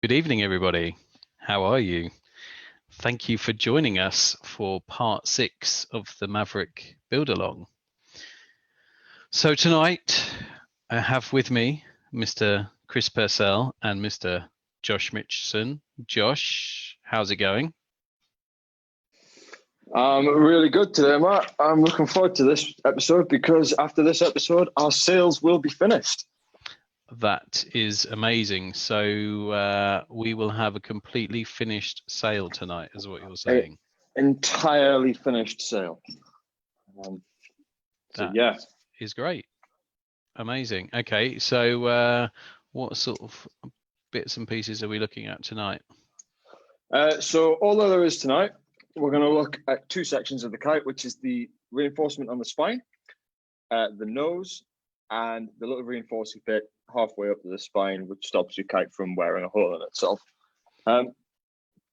Good evening, everybody. How are you? Thank you for joining us for part 6 of the Maverick Build Along. So tonight I have with me Mr. Chris Purcell and Mr. Josh Mitchison. Josh, how's it going? Really good today, Matt. I'm looking forward to this episode because after this episode, our sales will be finished. That is amazing. So we will have a completely finished sale tonight, is what you're saying. Entirely finished sale. That is great. Amazing. Okay, so what sort of bits and pieces are we looking at tonight? So all that there is tonight, we're going to look at two sections of the kite, which is the reinforcement on the spine, the nose, and the little reinforcing bit halfway up to the spine, which stops your kite from wearing a hole in itself.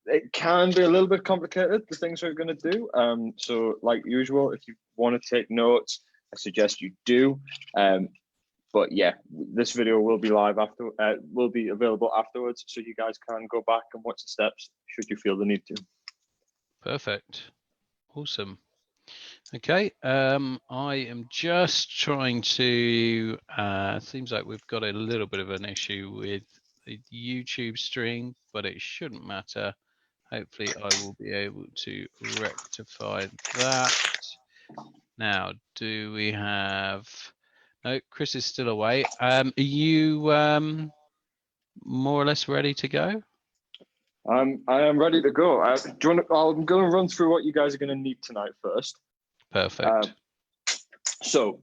It can be a little bit complicated, the things we're going to do. So like usual, if you want to take notes, I suggest you do. But yeah, this video will be live after, will be available afterwards, so you guys can go back and watch the steps should you feel the need to. Perfect. Awesome. Okay, I am just trying to, seems like we've got a little bit of an issue with the YouTube stream, but it shouldn't matter. Hopefully I will be able to rectify that. Now, do we have, no, Chris is still away. Are you more or less ready to go? I am ready to go. I'm going to run through what you guys are going to need tonight first. Perfect. So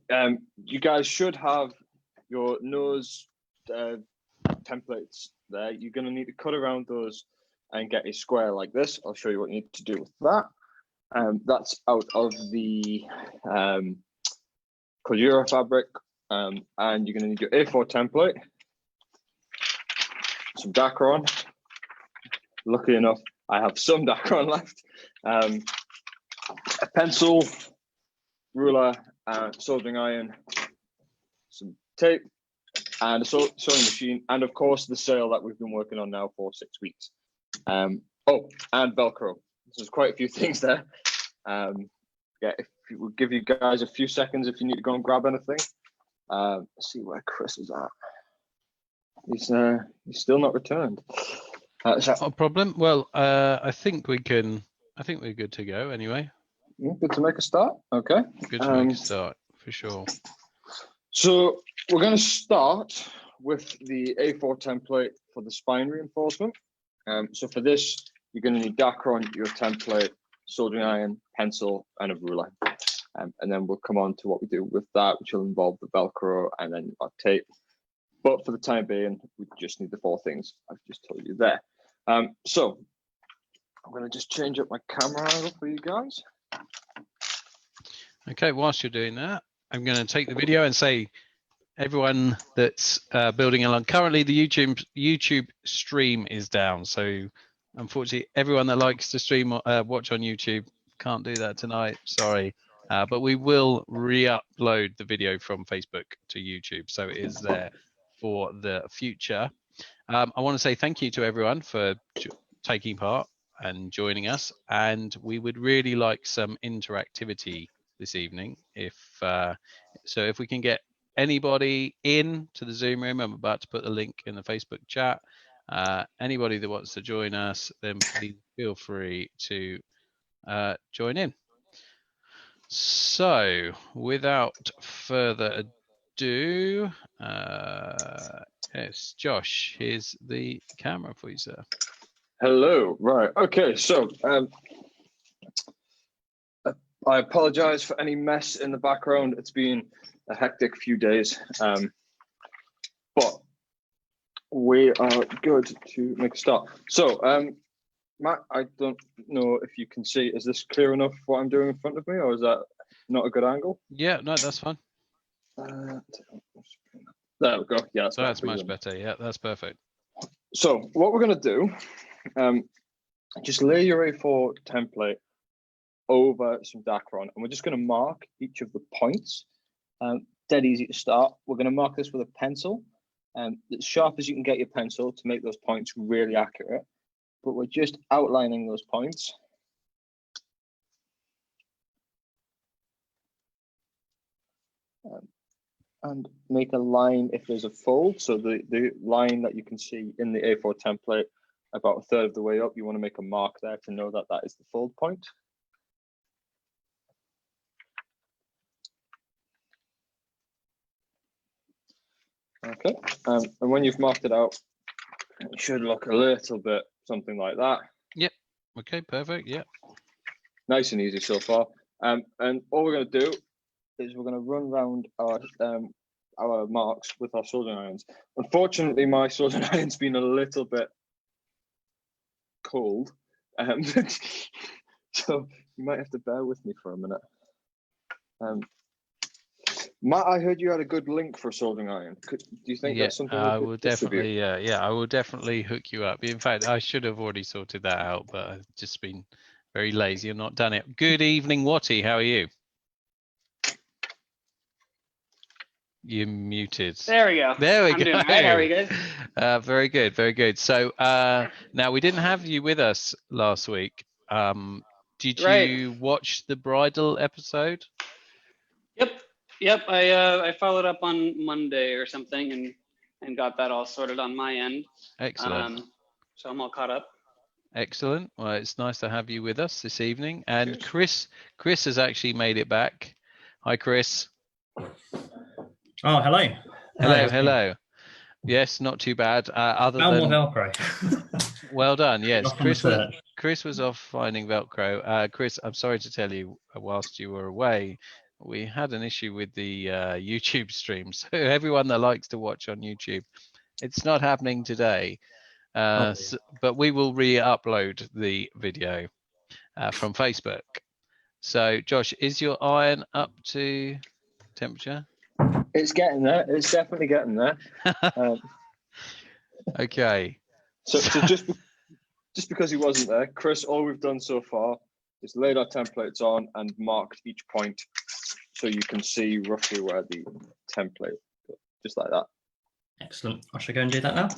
you guys should have your nose templates there. You're going to need to cut around those and get a square like this. I'll show you what you need to do with that. That's out of the Cordura fabric, and you're going to need your A4 template, some Dacron. Lucky enough, I have some Dacron left. A pencil, ruler, soldering iron, some tape, and a sewing machine, and of course the sail that we've been working on now for 6 weeks. Oh, and Velcro. There's quite a few things there. Yeah, if we will give you guys a few seconds if you need to go and grab anything. Let's see where Chris is at. He's still not returned. Not a problem. Well, I think we're good to go anyway. Good to make a start. Okay. Good to make a start for sure. So we're going to start with the A4 template for the spine reinforcement. So for this, you're going to need Dacron, your template, soldering iron, pencil, and a ruler. And then we'll come on to what we do with that, which will involve the Velcro and then our tape. But for the time being, we just need the 4 things I've just told you there. So I'm going to just change up my camera angle for you guys. Okay, whilst you're doing that, I'm going to take the video and say, everyone that's building along, currently the YouTube stream is down. So unfortunately, everyone that likes to stream watch on YouTube can't do that tonight. Sorry. But we will re-upload the video from Facebook to YouTube. So it is there for the future. I want to say thank you to everyone for taking part and joining us. And we would really like some interactivity this evening. If we can get anybody in to the Zoom room, I'm about to put the link in the Facebook chat. Anybody that wants to join us, then please feel free to join in. So without further ado, yes, Josh, here's the camera for you, sir. Hello. Right. Okay. So I apologize for any mess in the background. It's been a hectic few days, but we are good to make a start. So Matt, I don't know if you can see, is this clear enough what I'm doing in front of me, or is that not a good angle? Yeah, no, that's fine. There we go. Yeah, that's much better. Yeah, that's perfect. So what we're going to do, just lay your A4 template over some Dacron, and we're just going to mark each of the points. Dead easy to start. We're going to mark this with a pencil. as sharp as you can get your pencil to make those points really accurate. But we're just outlining those points. And make a line if there's a fold. So the line that you can see in the A4 template, about a third of the way up, you want to make a mark there to know that that is the fold point. Okay, and when you've marked it out, it should look a little bit something like that. Yep. Okay, perfect. Yep. Nice and easy so far. And all we're going to do is we're going to run around our marks with our soldering irons. Unfortunately, my soldering iron's been a little bit cold, so you might have to bear with me for a minute. Matt, I heard you had a good link for a soldering iron. Do you think that's something I we will could distribute? definitely, I will definitely hook you up. In fact, I should have already sorted that out, but I've just been very lazy and not done it. Good evening, Watty. How are you? You're muted. There we go. There we I'm go. doing all right. How are you guys? Very good, very good. So now we didn't have you with us last week. Did you watch the bridal episode? Yep. I followed up on Monday or something and got that all sorted on my end. Excellent. So I'm all caught up. Excellent. Well, it's nice to have you with us this evening. And Cheers. Chris has actually made it back. Hi, Chris. Oh, hello. Hello. Yes, not too bad. Other Found than more Velcro. well done. Yes, Off on the search. Chris was off finding Velcro. Chris, I'm sorry to tell you, whilst you were away, we had an issue with the YouTube stream. So everyone that likes to watch on YouTube, it's not happening today. But we will re-upload the video from Facebook. So, Josh, is your iron up to temperature? It's getting there. It's definitely getting there. Okay. So just because he wasn't there, Chris, all we've done so far is laid our templates on and marked each point so you can see roughly where the template, just like that. Excellent. I shall go and do that now.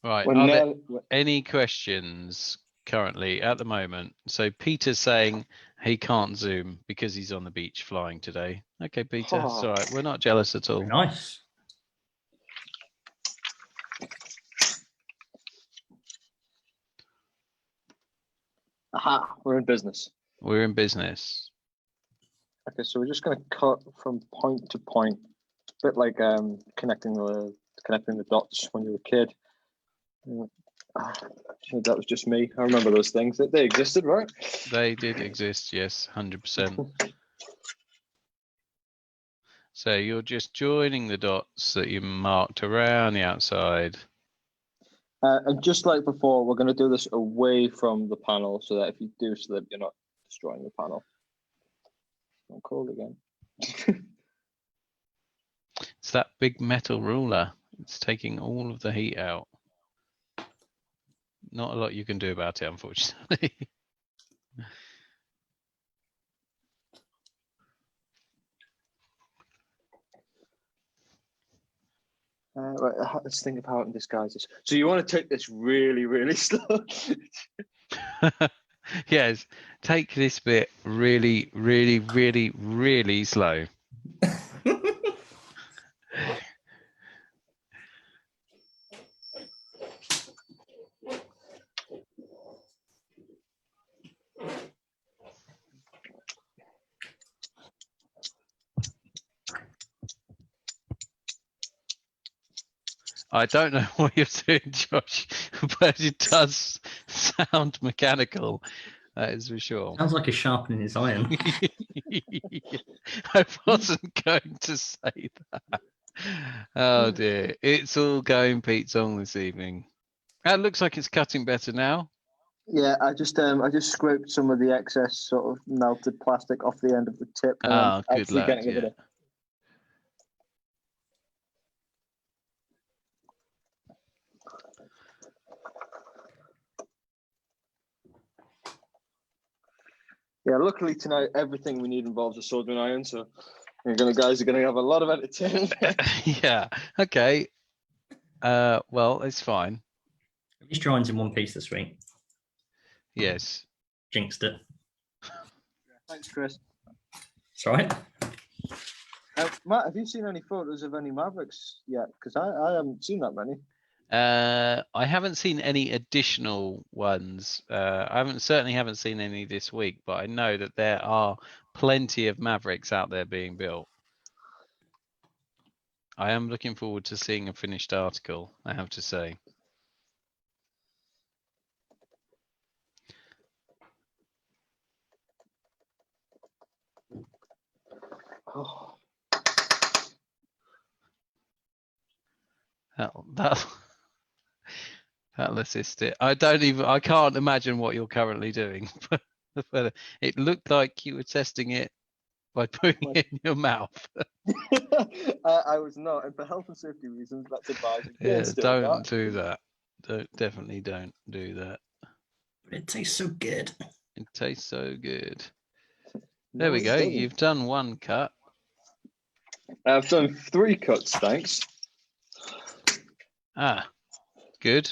Right. Are there any questions currently at the moment? So Peter's saying he can't Zoom because he's on the beach flying today. Okay, Peter, it's all right. We're not jealous at all. Very nice. Aha, we're in business. We're in business. Okay, so we're just going to cut from point to point, a bit like connecting the dots when you were a kid. That was just me. I remember those things. They existed, right? They did exist, yes, 100%. So you're just joining the dots that you marked around the outside. And just like before, we're going to do this away from the panel so that if you do slip, you're not destroying the panel. I'm cold again. It's that big metal ruler. It's taking all of the heat out. Not a lot you can do about it, unfortunately. Right, let's think of how I can disguise this. So you want to take this really, really slow. Yes, take this bit really, really, really, really slow. I don't know what you're doing, Josh, but it does sound mechanical. That is for sure. Sounds like he's sharpening his iron. I wasn't going to say that. Oh dear. It's all going Pete Song this evening. It looks like it's cutting better now. Yeah, I just scraped some of the excess sort of melted plastic off the end of the tip. Oh, good lad. Yeah. Yeah, luckily tonight everything we need involves a soldering iron, so Guys are gonna have a lot of entertainment. Yeah. Okay. Well, it's fine. At least drawings in one piece this week. Yes. Jinxed it. Thanks, Chris. It's all right. Matt, have you seen any photos of any Mavericks yet? Because I haven't seen that many. I haven't seen any additional ones. Certainly haven't seen any this week, but I know that there are plenty of Mavericks out there being built. I am looking forward to seeing a finished article, I have to say. Oh. That'll assist it. I can't imagine what you're currently doing, but it looked like you were testing it by putting it in your mouth. I was not, and for health and safety reasons, that's advised Yeah, against doing don't that. do that. Definitely don't do that. It tastes so good. It tastes so good. No, There we it go. doesn't. You've done one cut. I've done 3 cuts, thanks. Ah, good.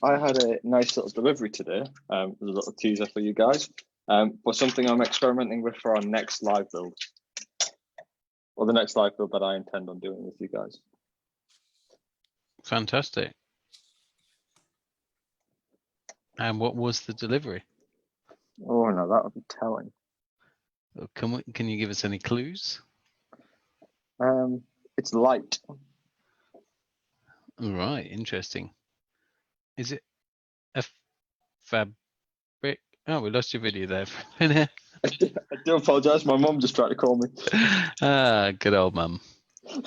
I had a nice little delivery today. There's a little teaser for you guys. For something I'm experimenting with for our next live build. Or the next live build that I intend on doing with you guys. Fantastic. And what was the delivery? Oh no, that would be telling. Can you give us any clues? It's light. All right, interesting. Is it a fabric? Oh, we lost your video there for a minute. I do apologise. My mum just tried to call me. Ah, good old mum.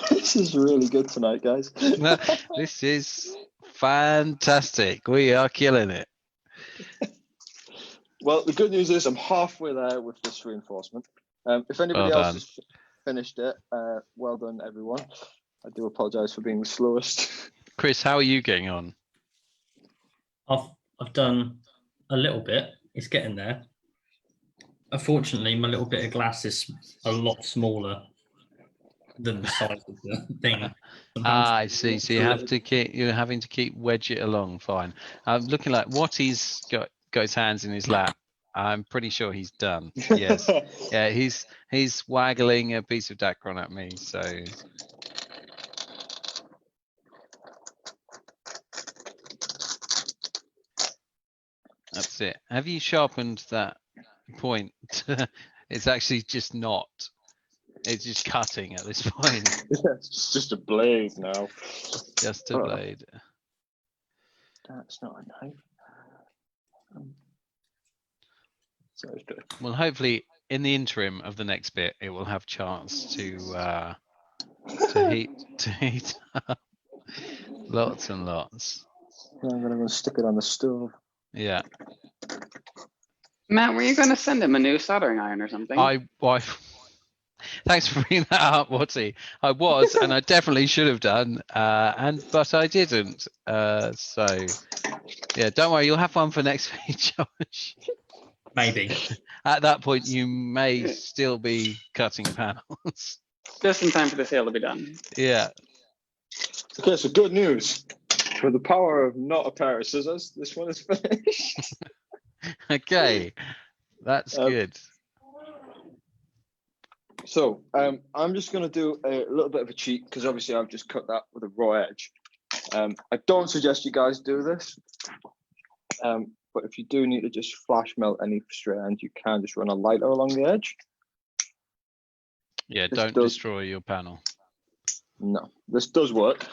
This is really good tonight, guys. This is fantastic. We are killing it. Well, the good news is I'm halfway there with this reinforcement. If anybody Well else done. has finished it, well done, everyone. I do apologise for being the slowest. Chris, how are you getting on? I've done a little bit. It's getting there. Unfortunately, my little bit of glass is a lot smaller than the size of the thing. I see. So you're having to keep wedge it along. Fine. I'm looking like what he's got his hands in his lap. I'm pretty sure he's done. Yes. Yeah, he's waggling a piece of Dacron at me. So that's it. Have you sharpened that point? It's actually just not. It's just cutting at this point. It's just a blade now. Just a blade. That's not a knife. Sorry, Well, hopefully, in the interim of the next bit, it will have chance to heat up lots and lots. I'm gonna go stick it on the stove. Yeah. Matt, were you going to send him a new soldering iron or something? Thanks for bringing that up, Watty. I was, and I definitely should have done, but I didn't. So, yeah, don't worry, you'll have one for next week, Josh. Maybe. At that point, you may still be cutting panels. Just in time for the sale to be done. Yeah. Okay, so good news. For the power of not a pair of scissors, this one is finished. Okay, that's good. So I'm just going to do a little bit of a cheat because obviously I've just cut that with a raw edge. I don't suggest you guys do this, but if you do need to just flash melt any straight ends, you can just run a lighter along the edge. Yeah, don't destroy your panel. No, this does work.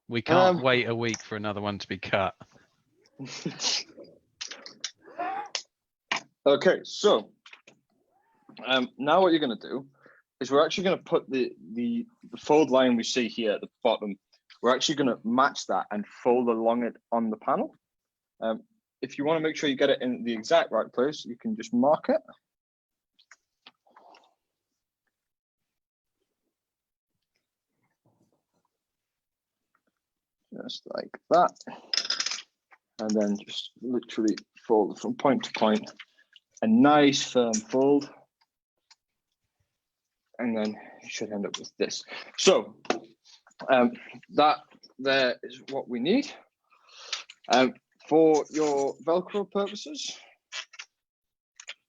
We can't wait a week for another one to be cut. Okay, so now what you're going to do is we're actually going to put the fold line we see here at the bottom. We're actually going to match that and fold along it on the panel. If you want to make sure you get it in the exact right place, you can just mark it. just like that. And then just literally fold from point to point. A nice firm fold. And then you should end up with this. So that there is what we need. For your Velcro purposes,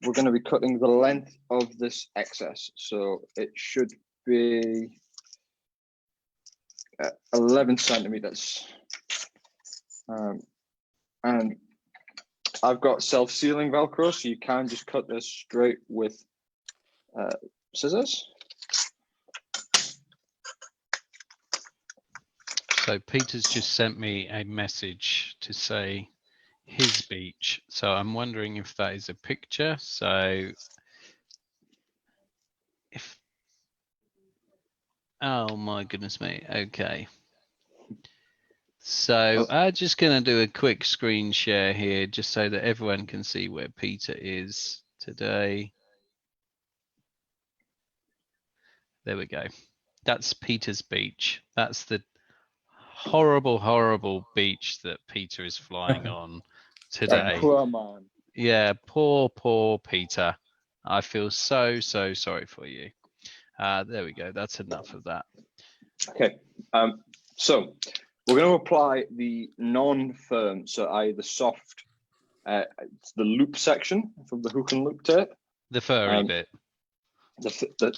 we're going to be cutting the length of this excess. So it should be 11 centimeters. And I've got self-sealing Velcro, so you can just cut this straight with scissors. So Peter's just sent me a message to say his beach. So I'm wondering if that is a picture. So if, oh my goodness me. Okay. So I'm just going to do a quick screen share here just so that everyone can see where Peter is today. There we go. That's Peter's beach. That's the horrible, horrible beach that Peter is flying on today. Poor man. Yeah, poor Peter. I feel so sorry for you. There we go. That's enough of that. Okay. So we're going to apply the non-firm, so the soft, it's the loop section from the hook and loop tape. The furry bit. The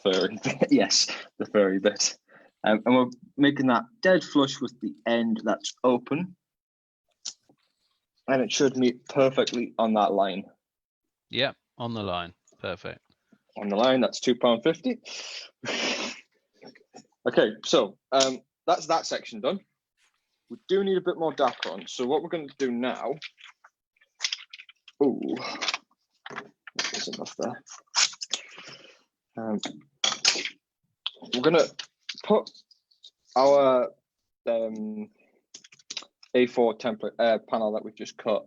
furry bit, yes, the furry bit. And we're making that dead flush with the end that's open. And it should meet perfectly on that line. Yep, on the line. Perfect. On the line, that's £2.50. Okay, so that's that section done. We do need a bit more Dacron. So what we're going to do now, there's enough there. We're going to put our A4 template panel that we've just cut,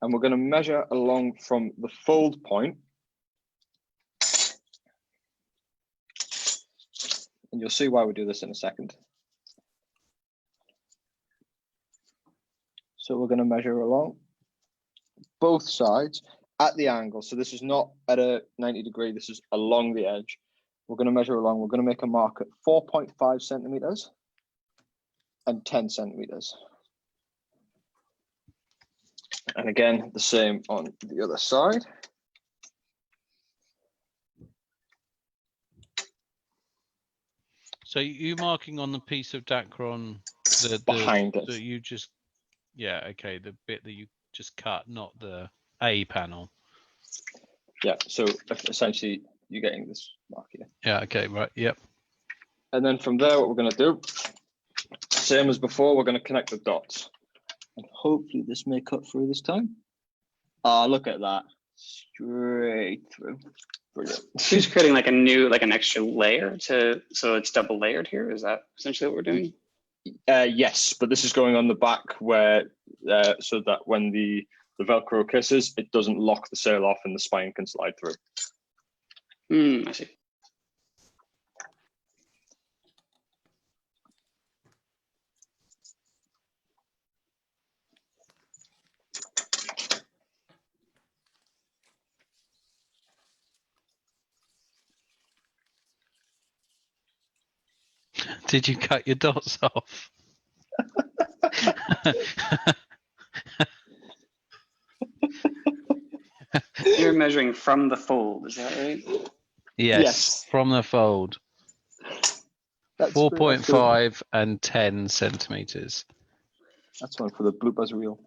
and we're going to measure along from the fold point. And you'll see why we do this in a second. So we're going to measure along both sides at the angle. So this is not at a 90 degree, this is along the edge. We're going to measure along, we're going to make a mark at 4.5 centimeters and 10 centimeters. And again, the same on the other side. So you marking on the piece of Dacron Behind it. that you just, yeah, okay, the bit that you just cut, not the A panel. Yeah, so essentially you're getting this mark here. Yeah, okay, right, yep. And then from there, what we're going to do, same as before, we're going to connect the dots. And hopefully this may cut through this time. Ah, look at that. Straight through. Brilliant. So just creating like an extra layer so it's double layered here. Is that essentially what we're doing? Yes, but this is going on the back where, so that when the Velcro kisses, it doesn't lock the sail off and the spine can slide through. I see. Did you cut your dots off? You're measuring from the fold, is that right? Yes, from the fold. 4.5 and 10 centimeters. That's one for the bloopers reel.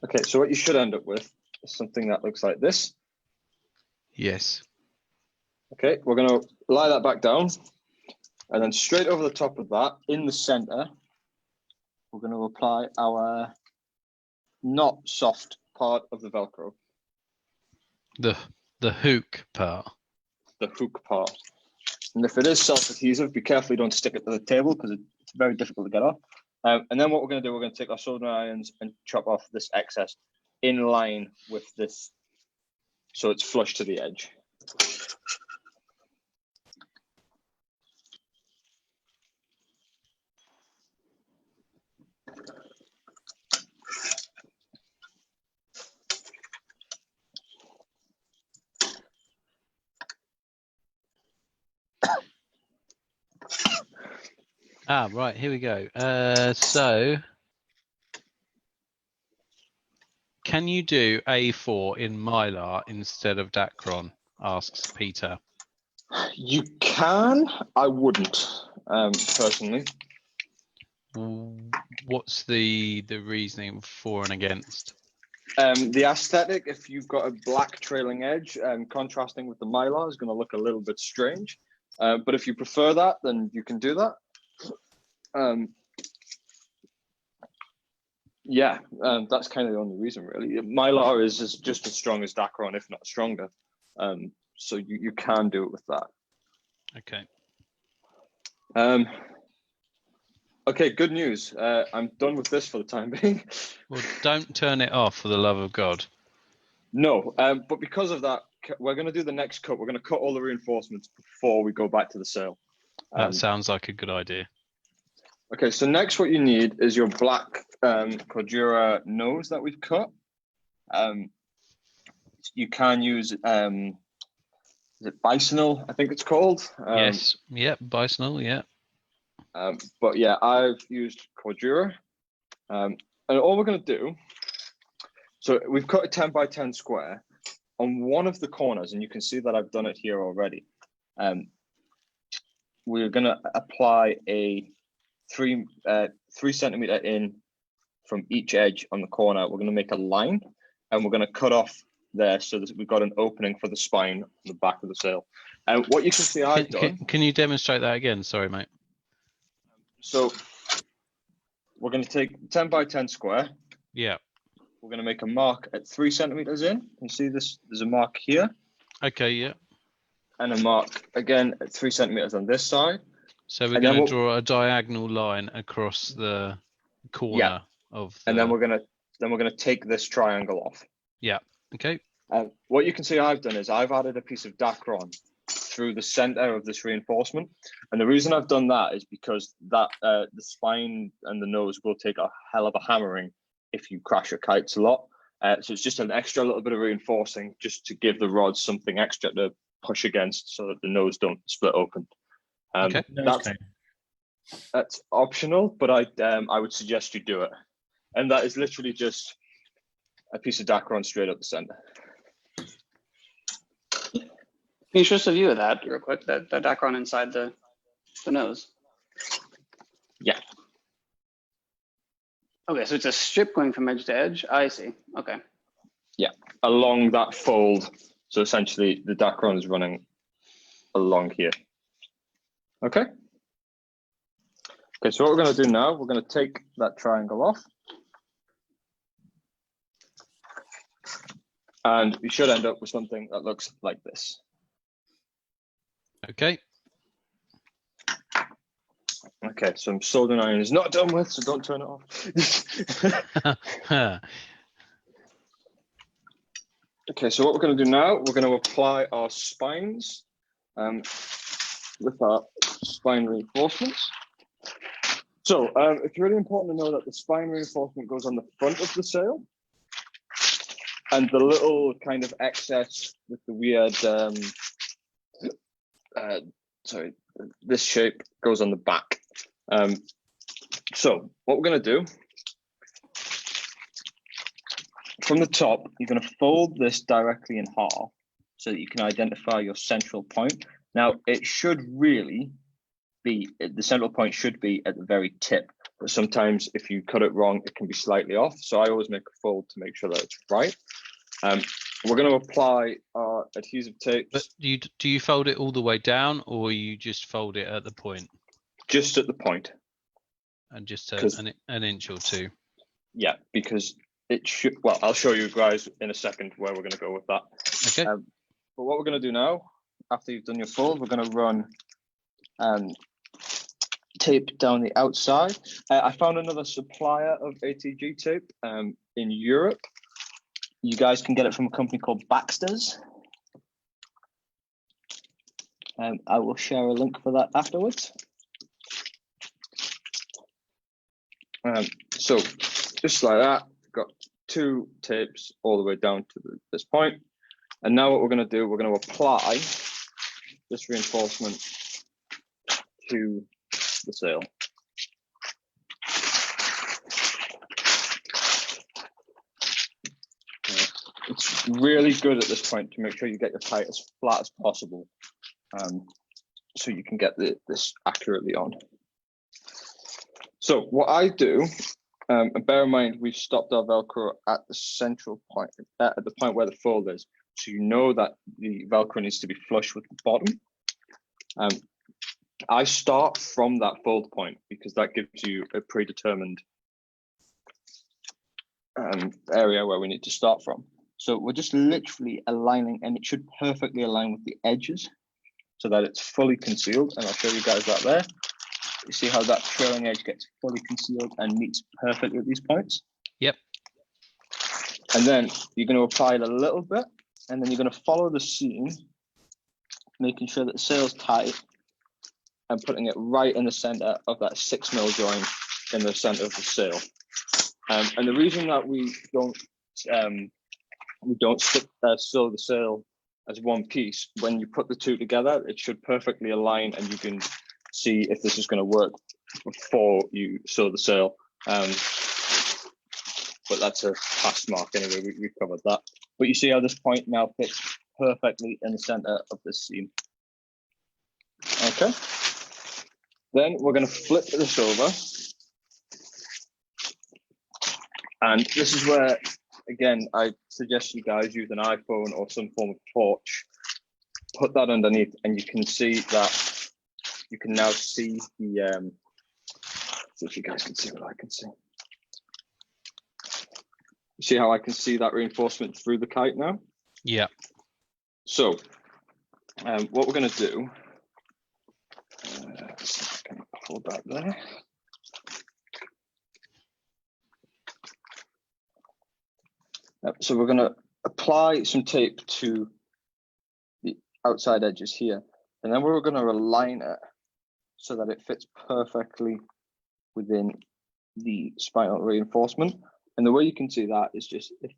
Okay, so what you should end up with is something that looks like this. Yes. Okay, we're going to lie that back down, and then straight over the top of that, in the center, we're going to apply our not soft part of the Velcro. The hook part. The hook part. And if it is self-adhesive, be careful you don't stick it to the table because it's very difficult to get off. And then what we're going to do, we're going to take our soldering irons and chop off this excess in line with this, so it's flush to the edge. Right, here we go. So can you do A4 in Mylar instead of Dacron? Asks Peter. You can. I wouldn't, personally. What's the reasoning for and against? The aesthetic, if you've got a black trailing edge, contrasting with the Mylar, is going to look a little bit strange. But if you prefer that, then you can do that. Yeah, that's kind of the only reason, really. Mylar is just as strong as Dacron, if not stronger. So you can do it with that. Okay. Okay, good news. I'm done with this for the time being. Well, don't turn it off for the love of God. No, but because of that, we're going to do the next cut. We're going to cut all the reinforcements before we go back to the sail. That sounds like a good idea. Okay, so next what you need is your black Cordura nose that we've cut. You can use, is it Bisonal, I think it's called? Yes, yep, Bisonal, yeah. But yeah, I've used Cordura. And all we're going to do, so we've cut a 10 by 10 square on one of the corners, and you can see that I've done it here already. We're going to apply a 3 centimeter in from each edge on the corner. We're going to make a line, and we're going to cut off there so that we've got an opening for the spine on the back of the sail. And what you can see I've done. Can you demonstrate that again? Sorry, mate. So we're going to take 10 by 10 square. Yeah. We're going to make a mark at 3 centimeters in. You see this? There's a mark here. Okay, yeah. And a mark again at 3 centimeters on this side. So we're going to draw a diagonal line across the corner of the... And then we're going to take this triangle off. Yeah. Okay. What you can see I've done is I've added a piece of Dacron through the center of this reinforcement. And the reason I've done that is because that the spine and the nose will take a hell of a hammering if you crash your kites a lot. So it's just an extra little bit of reinforcing just to give the rods something extra to push against so that the nose don't split open. Okay. That's optional, but I would suggest you do it. And that is literally just a piece of Dacron straight up the center. Can you show us a view of that real quick? That Dacron inside the nose. Yeah. Okay, so it's a strip going from edge to edge. I see. Okay. Yeah, along that fold. So essentially, the Dacron is running along here. Okay. Okay, so what we're going to do now, we're going to take that triangle off. And we should end up with something that looks like this. Okay. Okay, so I'm soldering iron is not done with, so don't turn it off. Okay, so what we're going to do now, we're going to apply our spines with our spine reinforcements. So it's really important to know that the spine reinforcement goes on the front of the sail, and the little kind of excess with the weird, sorry, this shape goes on the back. So what we're going to do, from the top, you're going to fold this directly in half so that you can identify your central point. Now, it should really be, the central point should be at the very tip, but sometimes if you cut it wrong, it can be slightly off. So I always make a fold to make sure that it's right. We're going to apply our adhesive tape. But do you fold it all the way down, or you just fold it at the point? Just at the point. And just an inch or two. Yeah, because it should, well, I'll show you guys in a second where we're going to go with that. Okay. But what we're going to do now, after you've done your fold, we're going to run 10 tape down the outside. I found another supplier of ATG tape in Europe. You guys can get it from a company called Baxter's. I will share a link for that afterwards. So just like that, got 2 tapes all the way down to this point. And now what we're going to do, we're going to apply this reinforcement to the sail. It's really good at this point to make sure you get your kite as flat as possible, so you can get this accurately on. So what I do, and bear in mind, we've stopped our Velcro at the central point, at the point where the fold is. So you know that the Velcro needs to be flush with the bottom. I start from that fold point because that gives you a predetermined area where we need to start from. So we're just literally aligning, and it should perfectly align with the edges so that it's fully concealed. And I'll show you guys that there. You see how that trailing edge gets fully concealed and meets perfectly at these points? Yep. And then you're going to apply it a little bit, and then you're going to follow the seam, making sure that the sail's tight and putting it right in the center of that 6mm joint in the center of the sail. And the reason that we don't sew the sail as one piece, when you put the 2 together, it should perfectly align, and you can see if this is going to work before you sew the sail. But that's a past mark anyway, we covered that. But you see how this point now fits perfectly in the center of this seam. Okay. Then we're going to flip this over. And this is where, again, I suggest you guys use an iPhone or some form of torch. Put that underneath, and you can see that you can now see the, see if you guys can see what I can see. You see how I can see that reinforcement through the kite now? Yeah. So what we're going to do, can I hold that there? So we're going to apply some tape to the outside edges here, and then we're going to align it so that it fits perfectly within the spinal reinforcement. And the way you can see that is just if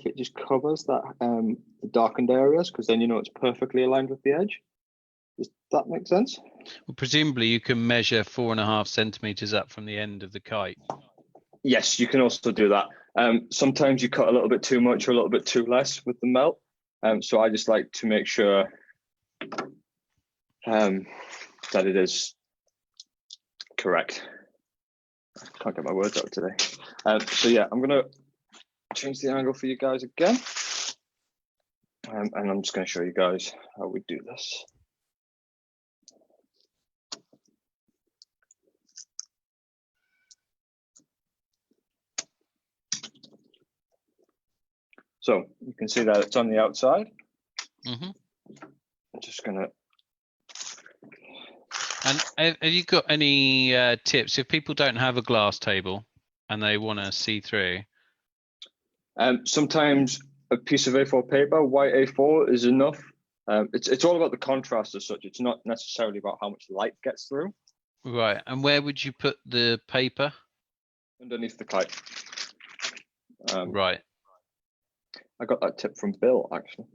it just covers that the darkened areas, because then you know it's perfectly aligned with the edge. Does that make sense? Well, presumably you can measure 4.5 centimeters up from the end of the kite. Yes, you can also do that. Sometimes you cut a little bit too much or a little bit too less with the melt. So I just like to make sure that it is correct. I can't get my words out today. So yeah, I'm gonna change the angle for you guys again. And I'm just gonna show you guys how we do this. So you can see that it's on the outside. Mm-hmm. I'm just gonna. And have you got any tips if people don't have a glass table and they want to see through? Sometimes a piece of A4 paper, white A4 is enough. It's all about the contrast as such. It's not necessarily about how much light gets through. Right. And where would you put the paper? Underneath the kite. Right. I got that tip from Bill, actually.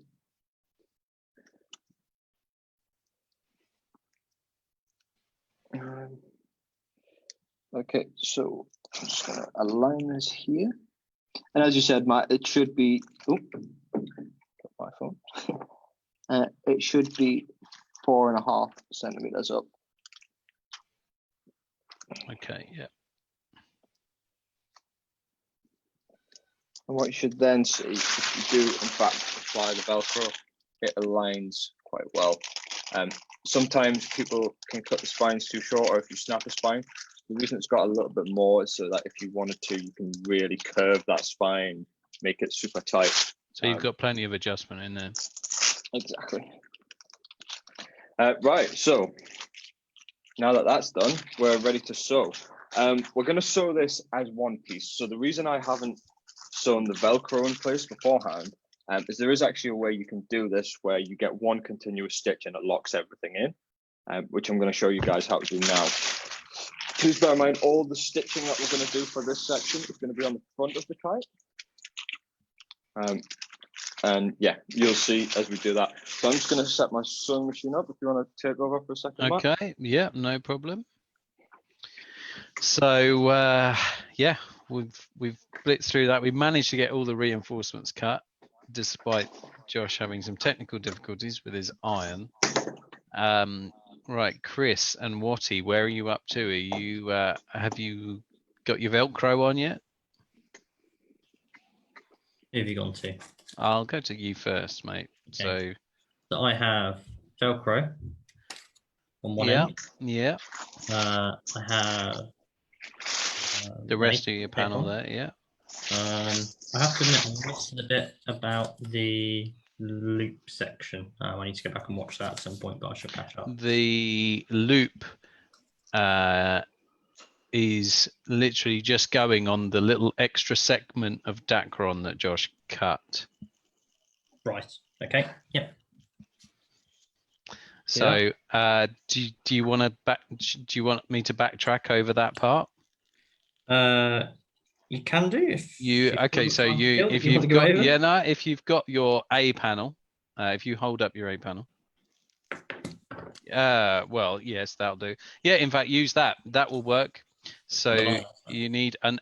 Okay, so I'm just gonna align this here. And as you said, Matt, it should be, oh, my phone. It should be 4.5 centimeters up. Okay, yeah. And what you should then see, if you do in fact apply the Velcro, it aligns quite well. Sometimes people can cut the spines too short, or if you snap the spine, the reason it's got a little bit more is so that if you wanted to, you can really curve that spine, make it super tight. So you've got plenty of adjustment in there. Exactly. Right, so now that that's done, we're ready to sew. We're going to sew this as one piece. So the reason I haven't sewn the Velcro in place beforehand is there is actually a way you can do this where you get one continuous stitch and it locks everything in, which I'm going to show you guys how to do now. Please bear in mind all the stitching that we're going to do for this section is going to be on the front of the kite. And yeah, you'll see as we do that. So I'm just going to set my sewing machine up if you want to take over for a second, Matt. Okay, yeah, no problem. So yeah, we've blitzed through that. We managed to get all the reinforcements cut, despite Josh having some technical difficulties with his iron. Right, Chris and Watty, where are you up to? Are you have you got your Velcro on yet? Who have you gone to? I'll go to you first, mate. Okay. So I have Velcro on one end. Yeah. I have The rest of your panel there, yeah. I have to admit, I missed a bit about the loop section. I need to go back and watch that at some point, but I should catch up. The loop is literally just going on the little extra segment of Dacron that Josh cut. Right. Okay. Yep. So, do you want me to backtrack over that part? You can do if if you've got your A panel, if you hold up your A panel. Well, yes, that'll do. Yeah, in fact, use that. That will work. So you need an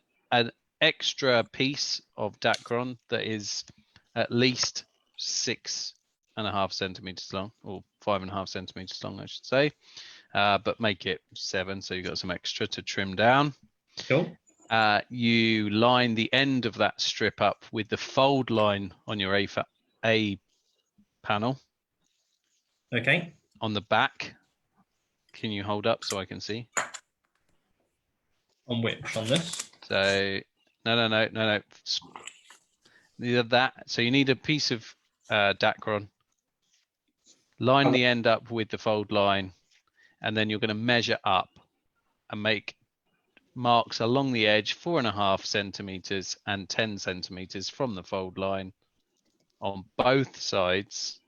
extra piece of Dacron that is at least 6.5 centimeters long, or 5.5 centimeters long, I should say. But make it 7, so you've got some extra to trim down. Cool. You line the end of that strip up with the fold line on your A panel. Okay. On the back. Can you hold up so I can see? On which? On this? So no. Either that. So you need a piece of Dacron. Line the end up with the fold line, and then you're going to measure up and make marks along the edge 4.5 centimeters and 10 centimeters from the fold line on both sides.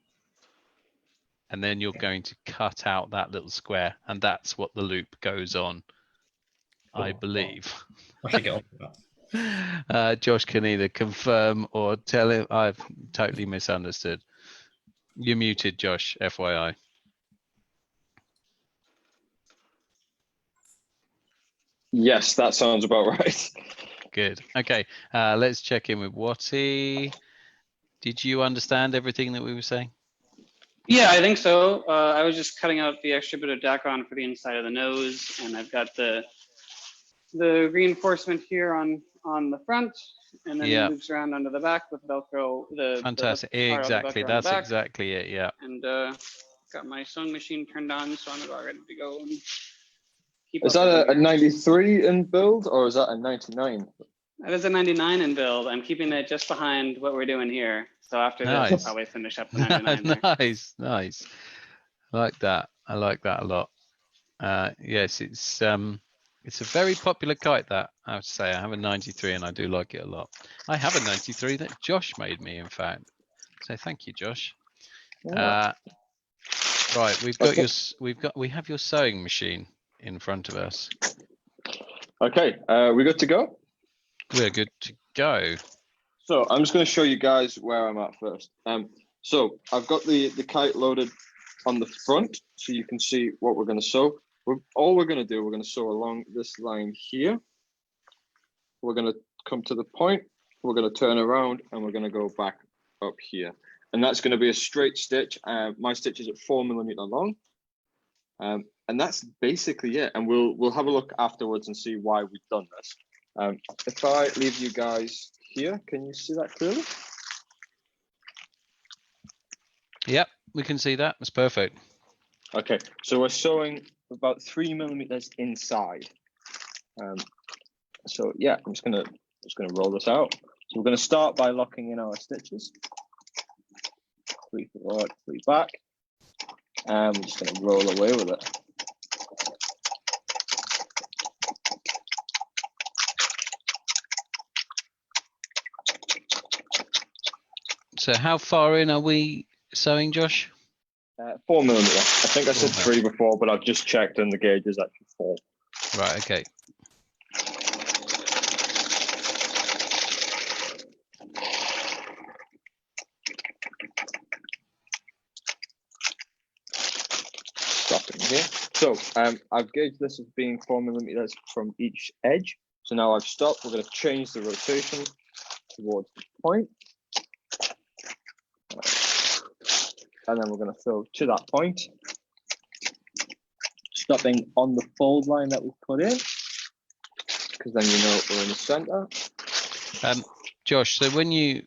And then you're going to cut out that little square, and that's what the loop goes on, I believe. I should get on with that. Josh can either confirm or tell him I've totally misunderstood. You're muted, Josh, FYI. Yes, that sounds about right. Good. Okay, let's check in with Watty. Did you understand everything that we were saying? Yeah, I think so. I was just cutting out the extra bit of Dacron for the inside of the nose, and I've got the reinforcement here on the front, and then it loops around onto the back with Velcro. Fantastic. Exactly. That's exactly it. Yeah. And got my sewing machine turned on, so I'm about ready to go. And is that a 93 in build, or is that a 99? That is a 99 in build. I'm keeping it just behind what we're doing here. So after this, I'll probably finish up the 99 there. Nice. I like that. I like that a lot. Yes, it's a very popular kite, that, I have to say. I have a 93 and I do like it a lot. I have a 93 that Josh made me, in fact. So thank you, Josh. Right, we have your sewing machine in front of us. Okay, we good to go? We're good to go. So I'm just going to show you guys where I'm at first. So I've got the kite loaded on the front, so you can see what we're going to sew. All we're going to sew along this line here. We're going to come to the point, we're going to turn around, and we're going to go back up here. And that's going to be a straight stitch. My stitch is at 4mm long. And that's basically it. And we'll have a look afterwards and see why we've done this. If I leave you guys here, can you see that clearly? Yep, we can see that. That's perfect. Okay, so we're sewing about 3mm inside. So yeah, I'm just gonna roll this out. So we're gonna start by locking in our stitches. 3 forward, 3 back, and we're just gonna roll away with it. So how far in are we sewing, Josh? 4 millimeter. I think I said 4 3 before, but I've just checked and the gauge is actually 4. Right, okay. Stopping here. So I've gauged this as being 4 millimeters from each edge. So now I've stopped. We're going to change the rotation towards the point. And then we're going to sew to that point. Stopping on the fold line that we've put in, because then you know we're in the center. Josh, so when you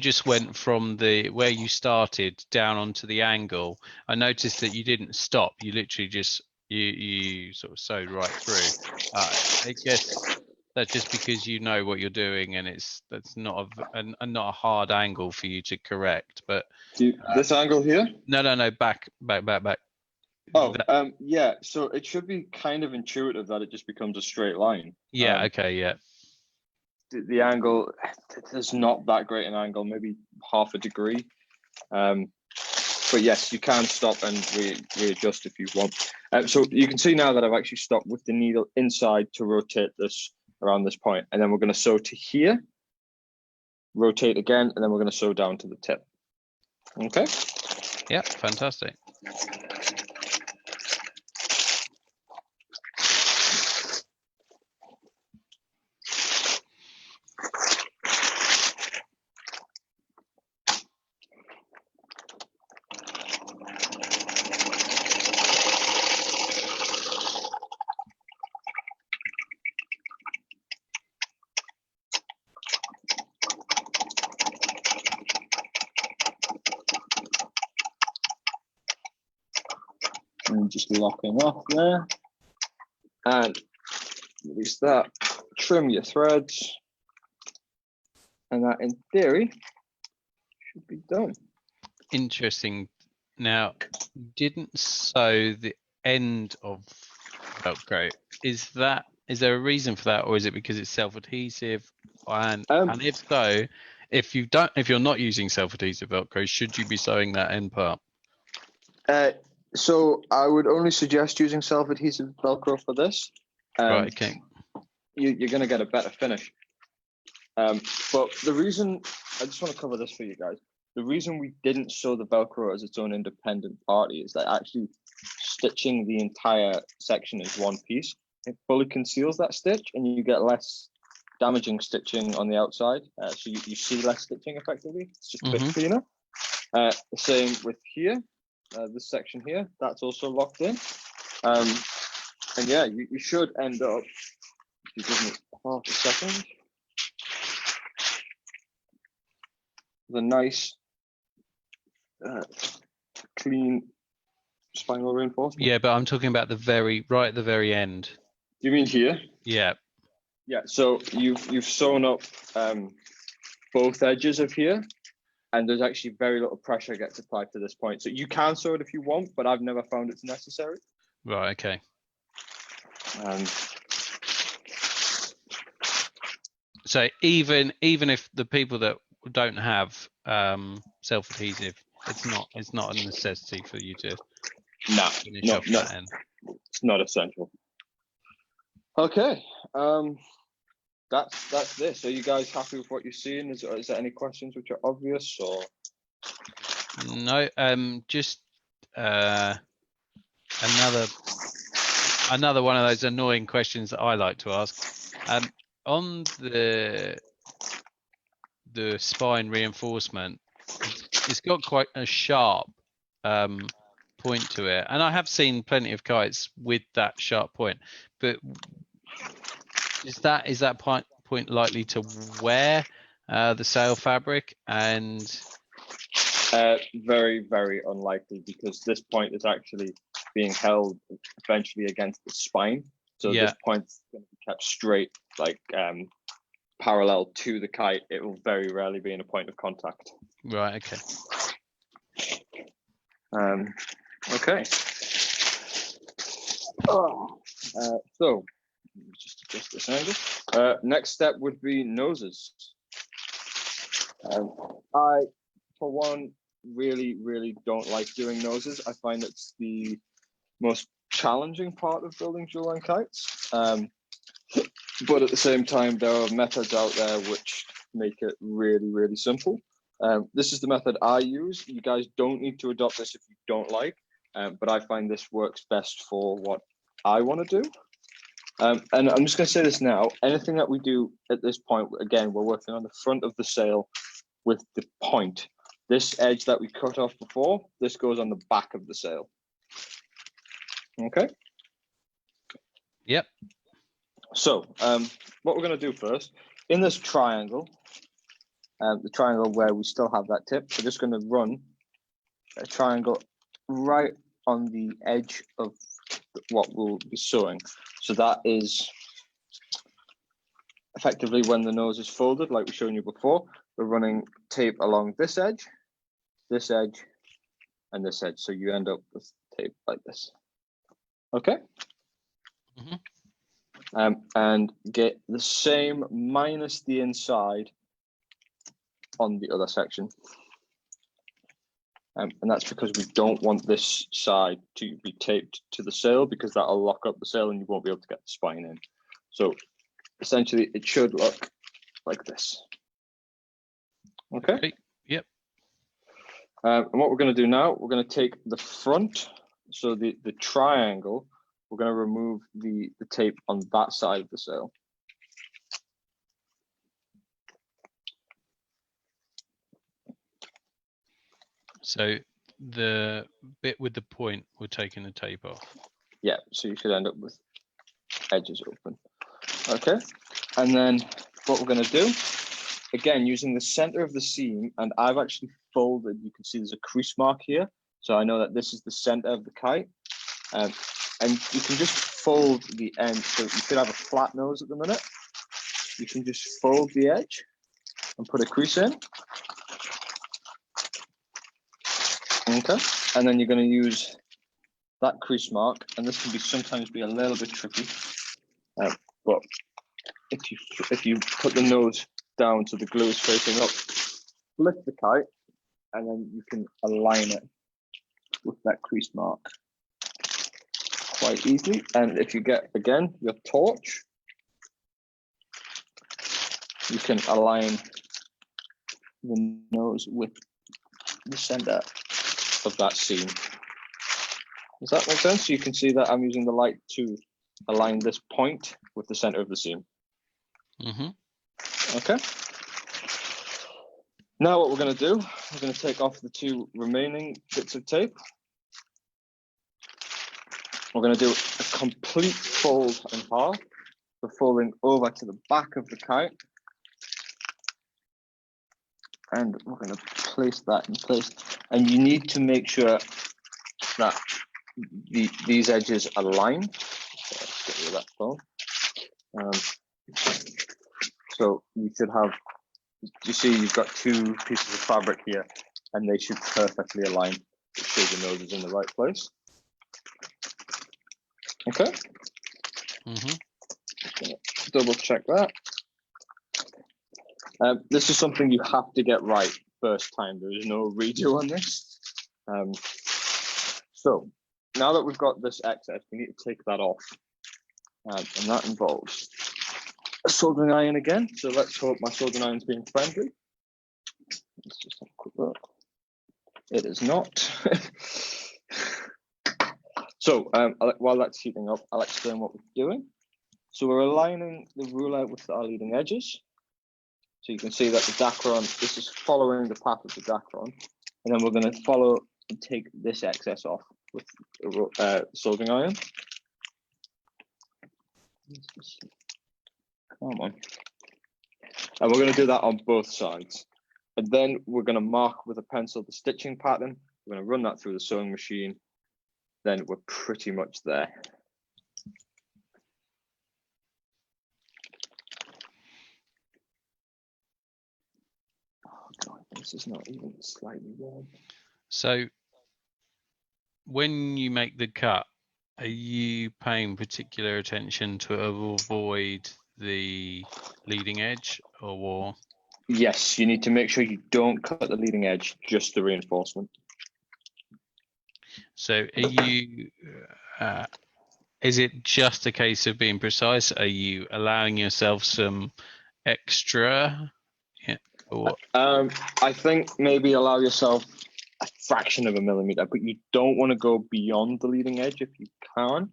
just went from the where you started down onto the angle, I noticed that you didn't stop. You literally just you sort of sewed right through. I guess that's just because you know what you're doing, and that's not not a hard angle for you to correct. But This angle here? No, back. Oh, yeah. So it should be kind of intuitive that it just becomes a straight line. Yeah. Okay. Yeah. The angle, there's not that great an angle, maybe half a degree. But yes, you can stop and readjust if you want. So you can see now that I've actually stopped with the needle inside to rotate this around this point. And then we're going to sew to here, rotate again, and then we're going to sew down to the tip. Okay. Yeah, fantastic. And just locking off there. And release that. Trim your threads. And that, in theory, should be done. Interesting. Now, you didn't sew the end of Velcro. Is there a reason for that, or is it because it's self-adhesive? And if so, if you're not using self-adhesive Velcro, should you be sewing that end part? So I would only suggest using self-adhesive Velcro for this. Right. Okay. You're going to get a better finish. But the reason, I just want to cover this for you guys. The reason we didn't sew the Velcro as its own independent party is that actually stitching the entire section as one piece, it fully conceals that stitch and you get less damaging stitching on the outside. So you see less stitching effectively. It's just a bit cleaner. The same with here, this section here, that's also locked in. And yeah, you should end up, if you give me half a second, the nice clean spinal reinforcement. Yeah, but I'm talking about right at the very end. You mean here? Yeah. Yeah. So you've sewn up both edges of here, and there's actually very little pressure gets applied to this point. So you can sew it if you want, but I've never found it's necessary. Right. Okay. So even if the people that don't have self-adhesive, it's not a necessity for you to finish off that end. It's not essential. Okay, that's this. Are you guys happy with what you're seeing? Is there any questions which are obvious or? No, just another one of those annoying questions that I like to ask. On the spine reinforcement, it's got quite a sharp point to it, and I have seen plenty of kites with that sharp point, but is that point likely to wear the sail fabric? And very, very unlikely, because this point is actually being held eventually against the spine, so this point's going to be kept straight, like parallel to the kite. It will very rarely be in a point of contact. Right. Okay. Okay. So just adjust this angle. Next step would be noses. I for one, really don't like doing noses. I find it's the most challenging part of building dual line kites. But at the same time, there are methods out there which make it really simple. This is the method I use. You guys don't need to adopt this if you don't like, but I find this works best for what I want to do. And I'm just going to say this now, anything that we do at this point, again, we're working on the front of the sail with the point. This edge that we cut off before, this goes on the back of the sail. Okay. Yep. So what we're going to do first, in this triangle, the triangle where we still have that tip, we're just going to run a triangle right on the edge of what we'll be sewing. So that is effectively when the nose is folded, like we've shown you before. We're running tape along this edge, and this edge. So you end up with tape like this. Okay. Mm-hmm. And get the same minus the inside on the other section. And that's because we don't want this side to be taped to the sail, because that'll lock up the sail and you won't be able to get the spine in. So essentially it should look like this. Okay. Yep. And what we're going to do now, we're going to take the front, so the triangle, we're going to remove the tape on that side of the sail. So the bit with the point, we're taking the tape off. Yeah, so you should end up with edges open. Okay, and then what we're going to do, again, using the center of the seam, and I've actually folded, you can see there's a crease mark here. So I know that this is the center of the kite. And you can just fold the end. So you should have a flat nose at the minute. You can just fold the edge and put a crease in. Okay, and then you're going to use that crease mark, and this can be sometimes be a little bit tricky, but if you put the nose down so the glue is facing up, lift the kite, and then you can align it with that crease mark quite easily. And if you get, again, your torch, you can align the nose with the center of that seam. Does that make sense? You can see that I'm using the light to align this point with the center of the seam. Mm-hmm. Okay. Now what we're going to do, we're going to take off the two remaining bits of tape. We're going to do a complete fold in half. We're folding over to the back of the kite. And we're going to place that in place. And you need to make sure that these edges align. So let's get rid of that phone. So you should have, you see you've got two pieces of fabric here, and they should perfectly align to show the nose is in the right place. Okay. Mm-hmm. Double check that. This is something you have to get right first time. There is no redo on this. So now that we've got this excess, we need to take that off. And that involves a soldering iron again. So let's hope my soldering iron's being friendly. Let's just have a quick look. It is not. So while that's heating up, I'll explain what we're doing. So we're aligning the ruler with our leading edges. So you can see that the dacron, this is following the path of the dacron. And then we're going to follow and take this excess off with soldering iron. Come on. And we're going to do that on both sides. And then we're going to mark with a pencil the stitching pattern. We're going to run that through the sewing machine. Then we're pretty much there. Oh God, this is not even slightly warm. So when you make the cut, are you paying particular attention to avoid the leading edge, or Yes, you need to make sure you don't cut the leading edge, just the reinforcement. So are you, is it just a case of being precise? Are you allowing yourself some extra? Yeah. Or, I think maybe allow yourself a fraction of a millimeter, but you don't want to go beyond the leading edge if you can,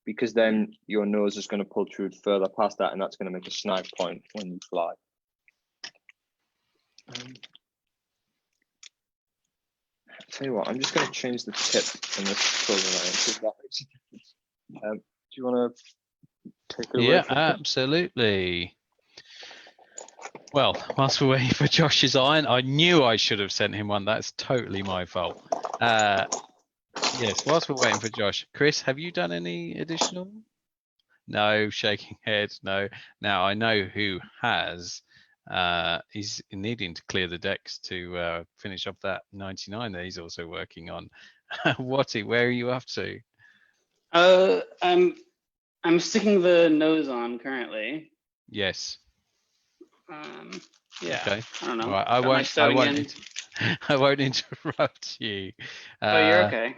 because then your nose is going to protrude further past that, and that's going to make a snag point when you fly. Tell you what, I'm just going to change the tip on this clothing line, see if that makes a difference. Do you want to take it away? yeah, absolutely. Well, whilst we're waiting for Josh's iron, I knew I should have sent him one. That's totally my fault. Yes, whilst we're waiting for Josh, Chris, have you done any additional? No, shaking head, no. Now I know who has. He's needing to clear the decks to finish off that 99 that he's also working on. Watty, where are you up to? I'm sticking the nose on currently. Yes. Yeah. Okay. I don't know. All right. I won't interrupt you. Oh, you're okay.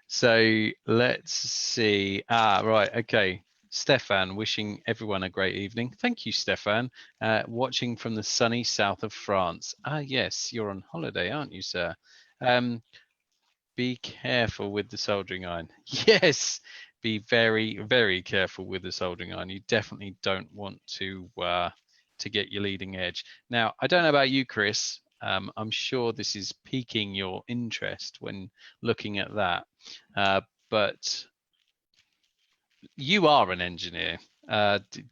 So let's see. Right. Okay. Stefan, wishing everyone a great evening. Thank you, Stefan. Watching from the sunny south of France. Yes, you're on holiday, aren't you, sir? Be careful with the soldering iron. Yes, be very, very careful with the soldering iron. You definitely don't want to get your leading edge. Now, I don't know about you, Chris. I'm sure this is piquing your interest when looking at that, but you are an engineer,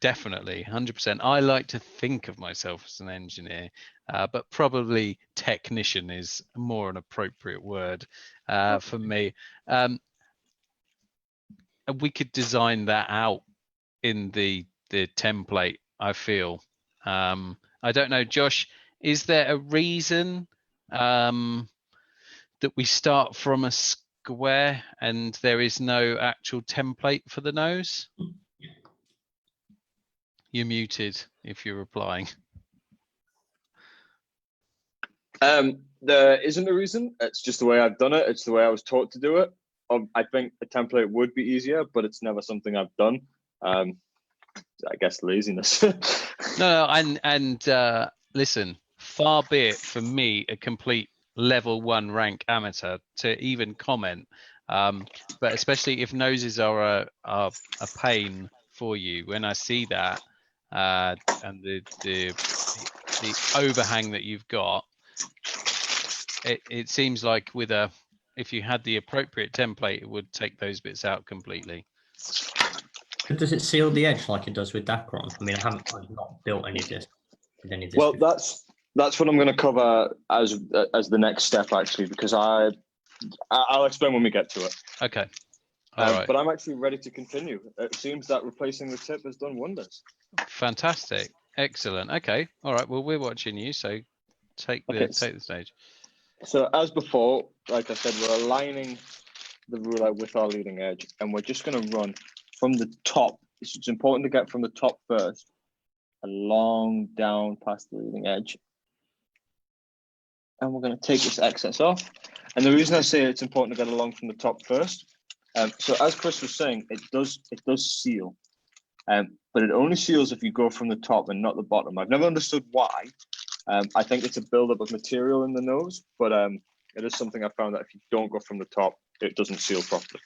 definitely, 100%. I like to think of myself as an engineer, but probably technician is more an appropriate word for me. We could design that out in the template, I feel. I don't know, Josh, is there a reason that we start from a square and there is no actual template for the nose? You're muted if you're replying. There isn't a reason. It's just the way I've done it. It's the way I was taught to do it. I think a template would be easier, but it's never something I've done. I guess laziness. No, and listen, far be it from me, a complete level 1 rank amateur, to even comment. But especially if noses are a pain for you, when I see that and the overhang that you've got, it seems like if you had the appropriate template, it would take those bits out completely. Does it seal the edge like it does with Dacron? I mean, I've not built any of this with any of this. Well, that's what I'm going to cover as the next step, actually, because I'll explain when we get to it. Okay. All right. But I'm actually ready to continue. It seems that replacing the tip has done wonders. Fantastic. Excellent. Okay. All right. Well, we're watching you, so take the stage. So as before, like I said, we're aligning the ruler with our leading edge, and we're just going to run from the top. It's important to get from the top first, along down past the leading edge. And we're going to take this excess off. And the reason I say it's important to get along from the top first, so as Chris was saying, it does seal, but it only seals if you go from the top and not the bottom. I've never understood why. I think it's a buildup of material in the nose, but it is something I found that if you don't go from the top, it doesn't seal properly.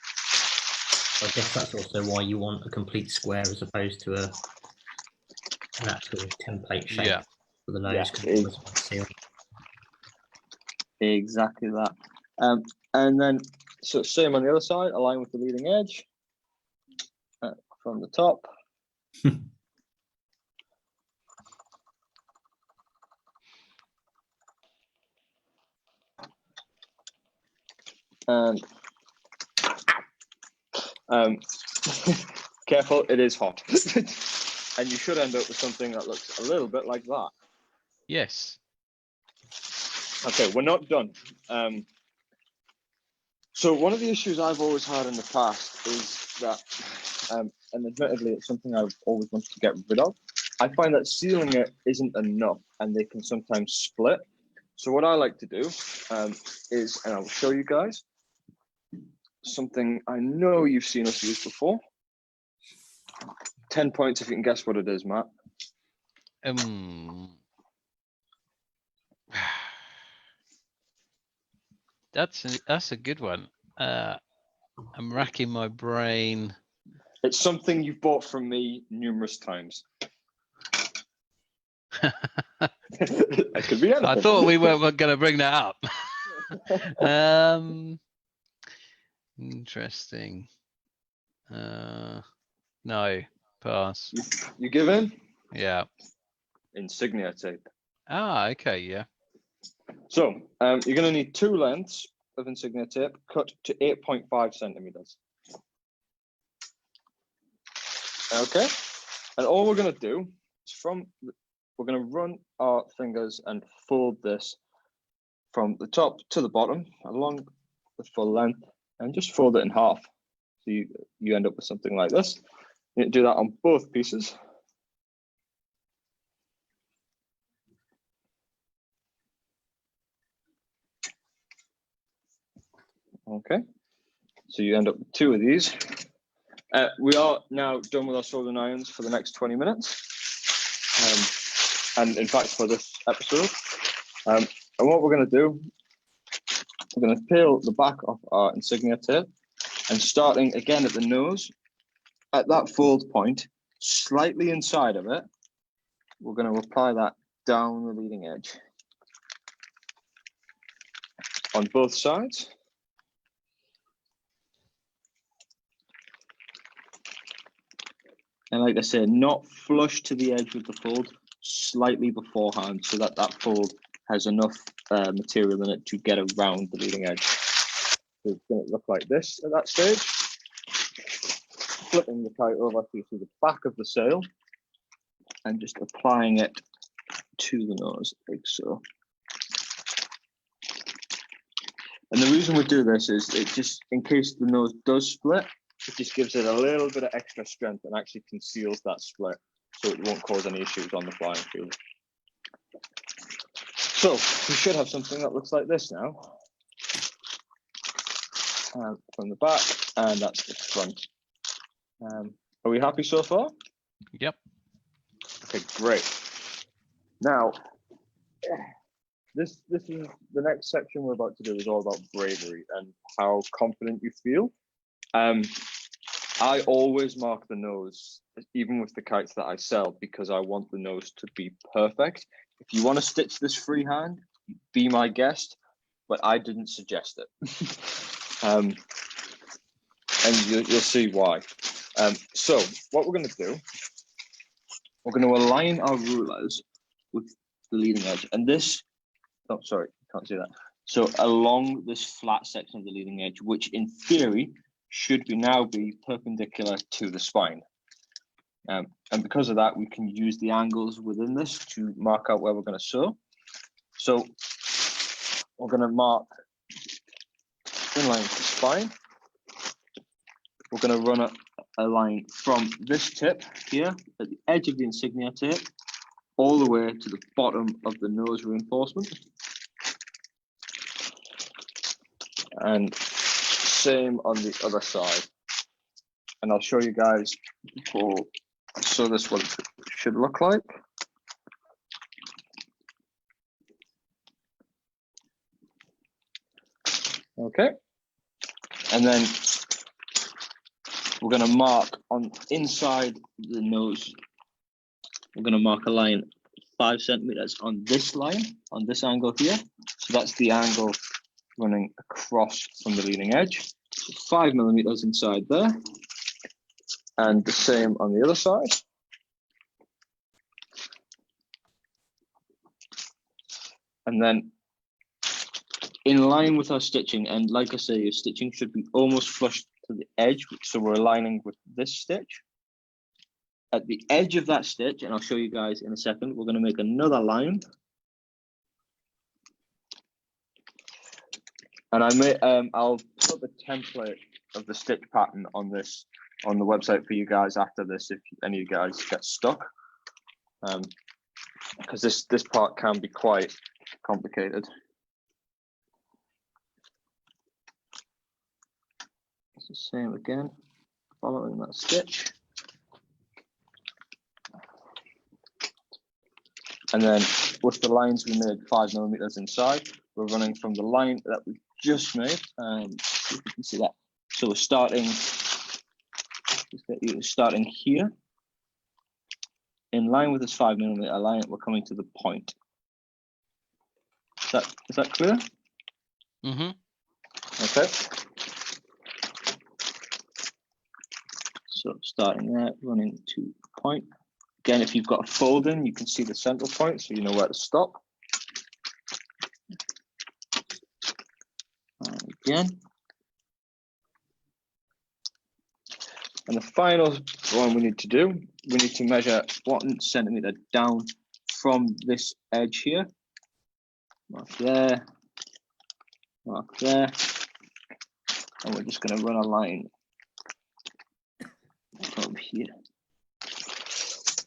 I guess that's also why you want a complete square as opposed to an actual template shape for the nose. Yeah, exactly that. And then, so same on the other side, align with the leading edge from the top. And careful, it is hot. And you should end up with something that looks a little bit like that. Yes. Okay, we're not done. So one of the issues I've always had in the past is that, and admittedly, it's something I've always wanted to get rid of, I find that sealing it isn't enough and they can sometimes split. So what I like to do is, and I'll show you guys, something I know you've seen us use before. 10 points if you can guess what it is, Matt. That's a good one. I'm racking my brain. It's something you've bought from me numerous times. It could be anything. I thought we weren't going to bring that up. Interesting. No, pass. You give in? Yeah. Insignia tape. Ah, okay, yeah. So you're going to need 2 lengths of insignia tape cut to 8.5 centimeters. Okay, and all we're going to do is we're going to run our fingers and fold this from the top to the bottom along the full length, and just fold it in half. So you end up with something like this. You do that on both pieces. Okay, so you end up with 2 of these. We are now done with our soldering irons for the next 20 minutes. And in fact, for this episode. And what we're going to do, we're going to peel the back of our insignia tape, and starting again at the nose, at that fold point, slightly inside of it, we're going to apply that down the leading edge on both sides. And like I said, not flush to the edge with the fold, slightly beforehand, so that that fold has enough material in it to get around the leading edge. So it's going to look like this at that stage. Flipping the kite over so you see the back of the sail, and just applying it to the nose, like so. And the reason we do this is it just, in case the nose does split, it just gives it a little bit of extra strength and actually conceals that split, so it won't cause any issues on the flying field. So we should have something that looks like this now. From the back, and that's the front. Are we happy so far? Yep. Okay, great. Now, this is the next section we're about to do is all about bravery and how confident you feel. I always mark the nose, even with the kites that I sell, because I want the nose to be perfect. If you want to stitch this freehand, be my guest, but I didn't suggest it. And you'll see why. So what we're going to do, we're going to align our rulers with the leading edge, and this, oh, sorry, can't see that. So along this flat section of the leading edge, which in theory should now be perpendicular to the spine. And because of that, we can use the angles within this to mark out where we're going to sew. So we're going to mark in line with the spine. We're going to run a line from this tip here at the edge of the insignia tape all the way to the bottom of the nose reinforcement. And same on the other side. And I'll show you guys before I sew this what it should look like. Okay. And then we're going to mark on inside the nose. We're going to mark a line 5 centimeters on this line, on this angle here. So that's the angle running across from the leading edge. So 5 millimeters inside there. And the same on the other side. And then in line with our stitching, and like I say, your stitching should be almost flush to the edge, so we're aligning with this stitch. At the edge of that stitch, and I'll show you guys in a second, we're going to make another line. And I'll put the template of the stitch pattern on this on the website for you guys after this, if any of you guys get stuck. because this part can be quite complicated. It's the same again, following that stitch. And then with the lines we made 5mm inside, we're running from the line that we just made, and see if you can see that. So we're starting here. In line with this 5mm line, we're coming to the point. Is that clear? Mm-hmm. Okay. So starting there, running to point. Again, if you've got a fold in, you can see the central point, so you know where to stop. Again. And the final one we need to do, we need to measure 1 centimeter down from this edge here. Mark there, mark there. And we're just going to run a line over here.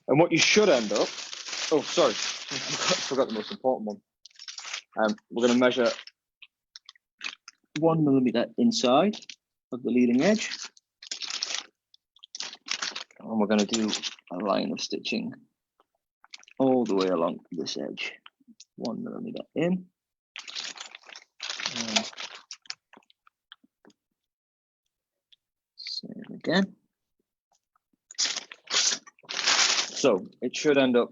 And what you should end up, oh, sorry, I forgot the most important one. We're going to measure 1mm inside of the leading edge. And we're going to do a line of stitching all the way along this edge. 1mm in. And same again. So it should end up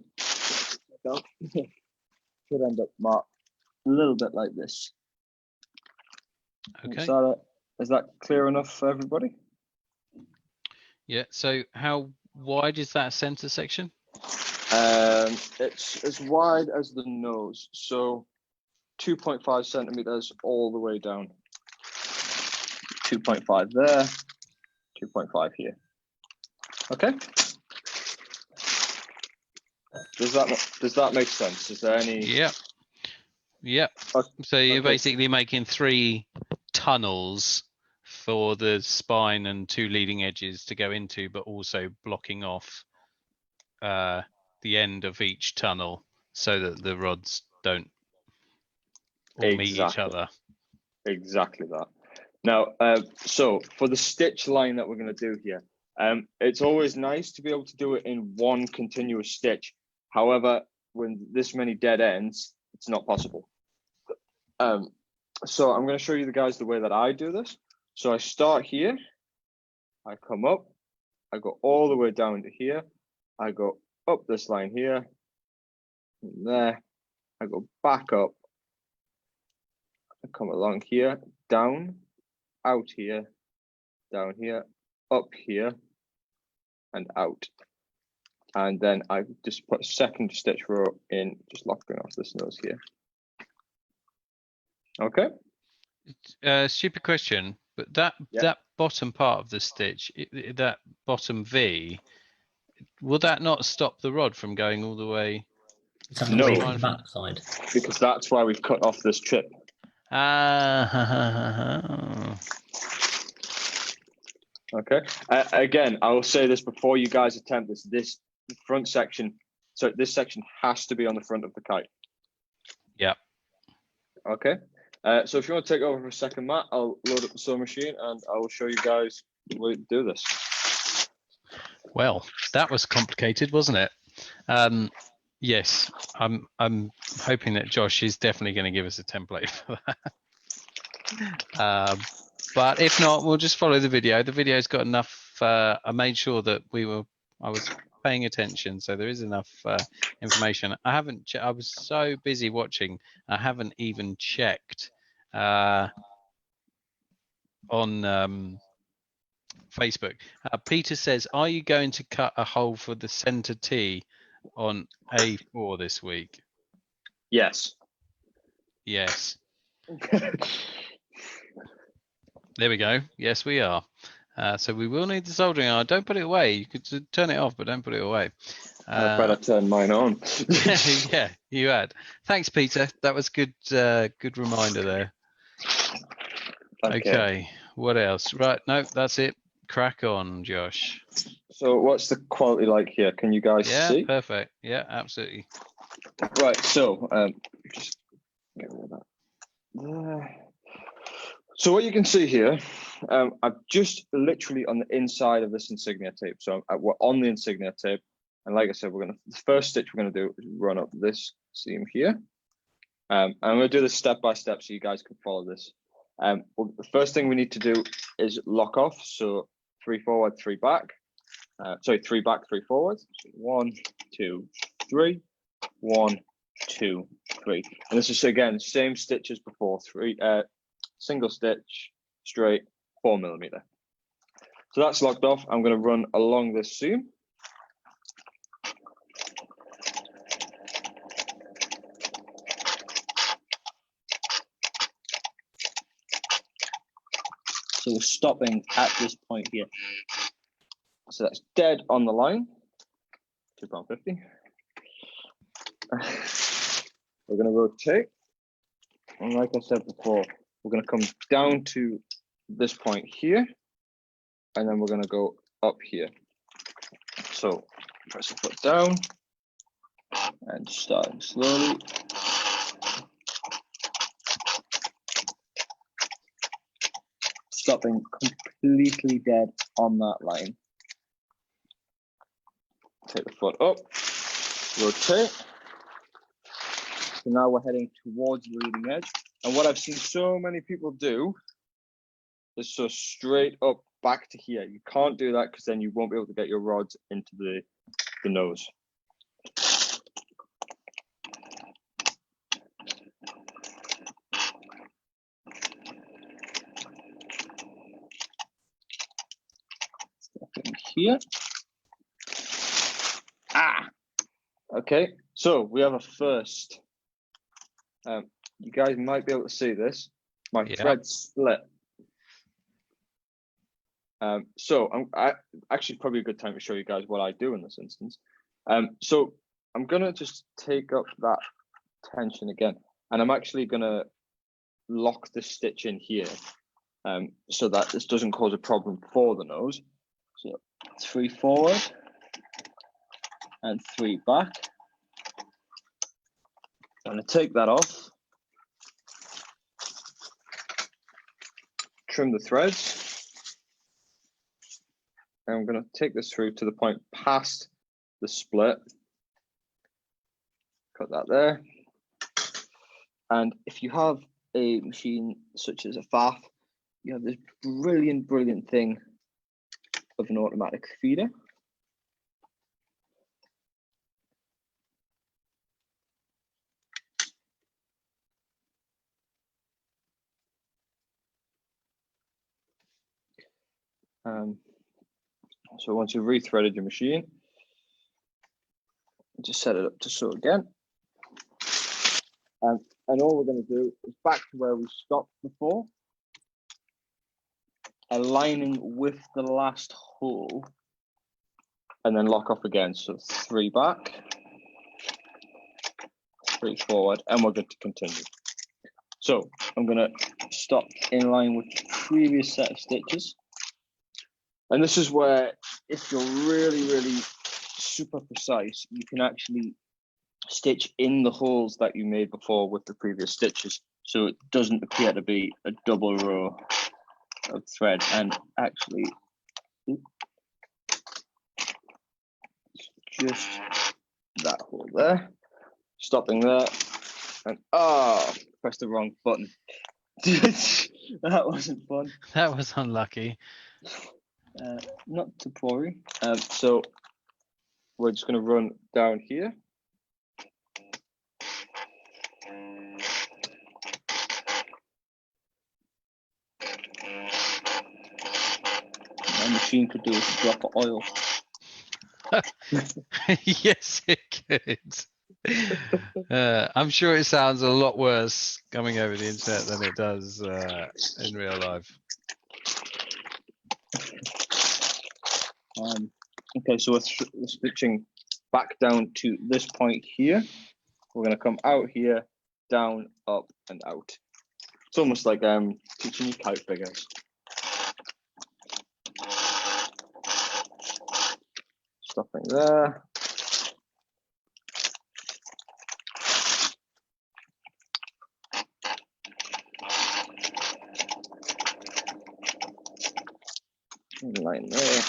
marked a little bit like this. Okay. Is that clear enough for everybody? Yeah. So how wide is that center section? It's as wide as the nose, so 2.5 centimeters all the way down. 2.5 there, 2.5 here. Okay. Does that make sense? Is there any? Yep. Yep. So you're basically making 3 tunnels for the spine and 2 leading edges to go into, but also blocking off the end of each tunnel so that the rods don't all meet each other. Exactly that. Now, so for the stitch line that we're going to do here, it's always nice to be able to do it in one continuous stitch. However, when this many dead ends, it's not possible. So I'm going to show you guys the way that I do this. So I start here, I come up, I go all the way down to here, I go up this line here, and there, I go back up, I come along here, down, out here, down here, up here, and out. And then I just put a second stitch row in, just locking off this nose here. Okay. Stupid question, but that bottom part of the stitch, that bottom V, will that not stop the rod from going all the way? No, away from the back side. Because that's why we've cut off this chip. Okay. Again, I will say this before you guys attempt this. This front section, so this section has to be on the front of the kite. Yeah. Okay. So if you want to take over for a second, Matt, I'll load up the sewing machine and I will show you guys the way to do this. Well, that was complicated, wasn't it? Yes, I'm hoping that Josh is definitely going to give us a template for that. But if not, we'll just follow the video. The video's got enough. I made sure that I was paying attention, so there is enough information. I was so busy watching, I haven't even checked on Facebook. Peter says, "Are you going to cut a hole for the center T on A4 this week?" Yes. Yes. There we go. Yes, we are. So we will need the soldering iron. Don't put it away. You could turn it off, but don't put it away. I better turn mine on. Yeah, you had. Thanks, Peter. That was good. Good reminder there. Okay. What else? Right. No, that's it. Crack on, Josh. So what's the quality like here? Can you guys Yeah, see? perfect. Yeah, absolutely. Right, so just get rid of that. There. So what you can see here, I've just literally on the inside of this insignia tape. So we're on the insignia tape. And like I said, the first stitch we're gonna do is run up this seam here. And I'm gonna do this step by step so you guys can follow this. Well, the first thing we need to do is lock off. So 3 forward, 3 back. Sorry, 3 back, 3 forward. So 1, 2, 3. 1, 2, 3. And this is again same stitch as before. 3 single stitch, straight, 4mm. So that's locked off. I'm going to run along this seam. So we're stopping at this point here. So that's dead on the line. £2.50. We're going to rotate. And like I said before, we're going to come down to this point here. And then we're going to go up here. So press the foot down and starting slowly. Stopping completely dead on that line. Take the foot up, rotate. So now we're heading towards the leading edge. And what I've seen so many people do is so straight up back to here. You can't do that because then you won't be able to get your rods into the nose. Stepping here. Okay, so we have a first. You guys might be able to see this. My thread split. So I actually probably a good time to show you guys what I do in this instance. So I'm gonna just take up that tension again, and I'm actually gonna lock this stitch in here, so that this doesn't cause a problem for the nose. So 3 forward and 3 back. I'm going to take that off, trim the threads, and I'm going to take this through to the point past the split. Cut that there. And if you have a machine such as a FAF, you have this brilliant thing of an automatic feeder. So once you've rethreaded your machine, just set it up to sew again. And all we're going to do is back to where we stopped before, aligning with the last hole, and then lock off again. So 3 back, 3 forward, and we're good to continue. So I'm going to stop in line with the previous set of stitches. And this is where, if you're really super precise, you can actually stitch in the holes that you made before with the previous stitches, so it doesn't appear to be a double row of thread. And actually, just that hole there, stopping there, and pressed the wrong button. That wasn't fun. That was unlucky. Not to worry. So we're just going to run down here. My machine could do with a drop of oil. Yes, it could. I'm sure it sounds a lot worse coming over the internet than it does in real life. Okay, so we're stitching back down to this point here. We're going to come out here, down, up, and out. It's almost like teaching you kite figures. Stopping there. Line there.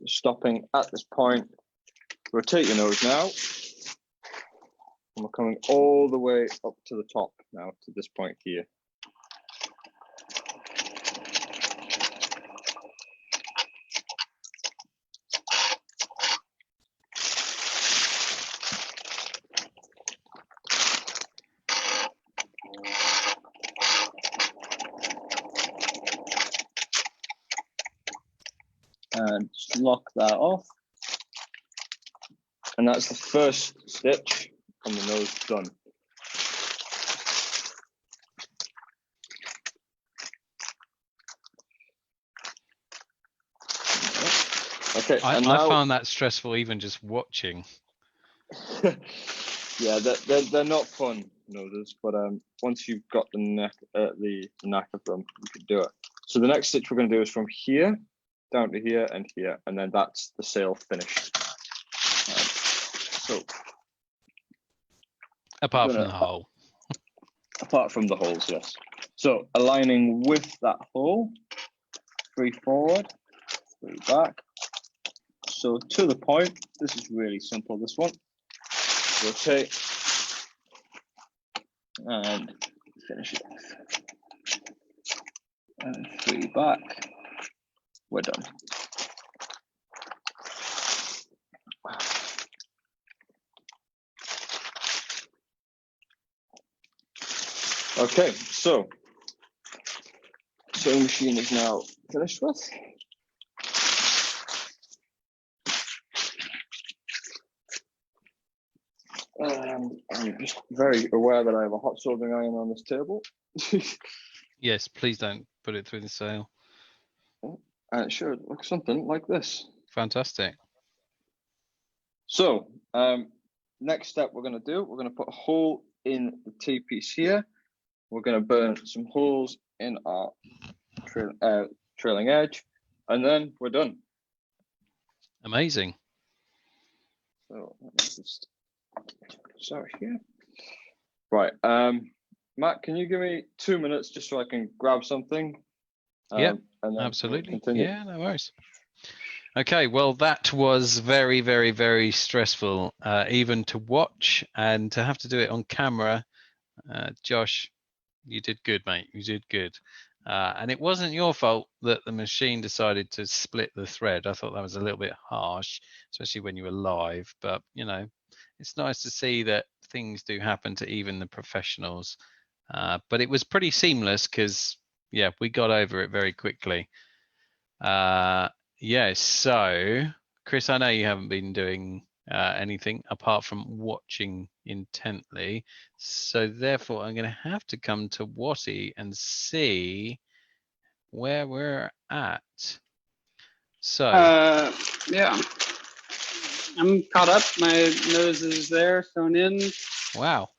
Stopping at this point. Rotate your nose now. And we're coming all the way up to the top now, to this point here. And just lock that off. And that's the first stitch on the nose done. Okay, I now, found that stressful even just watching. yeah, they're not fun noses, but once you've got the knack of them, you can do it. So the next stitch we're going to do is from here down to here, and then that's the sail finished. So Apart from the hole. Apart from the holes, yes. So aligning with that hole, 3 forward, 3 back. So to the point, this is really simple, this one. Rotate and finish it off. And 3 back, we're done. Okay, so sewing machine is now finished with. I'm just very aware that I have a hot soldering iron on this table. Yes, please don't put it through the sail. And it should look something like this. Fantastic. So next step we're going to put a hole in the T-piece here. We're going to burn some holes in our trailing edge, and then we're done. Amazing. So let's just start here. Right, Matt, can you give me 2 minutes just so I can grab something? Yeah, and then absolutely. we'll continue. Yeah, no worries. Okay, well, that was very, very, very stressful, even to watch and to have to do it on camera. Josh, you did good, mate. You did good. And it wasn't your fault that the machine decided to split the thread. I thought that was a little bit harsh, especially when you were live. But, you know, it's nice to see that things do happen to even the professionals. But it was pretty seamless because, yeah, we got over it very quickly. Yeah, so, Chris, I know you haven't been doing anything apart from watching intently. So therefore, I'm going to have to come to Watty and see where we're at. So Yeah, I'm caught up. My nose is there, sewn in. wow.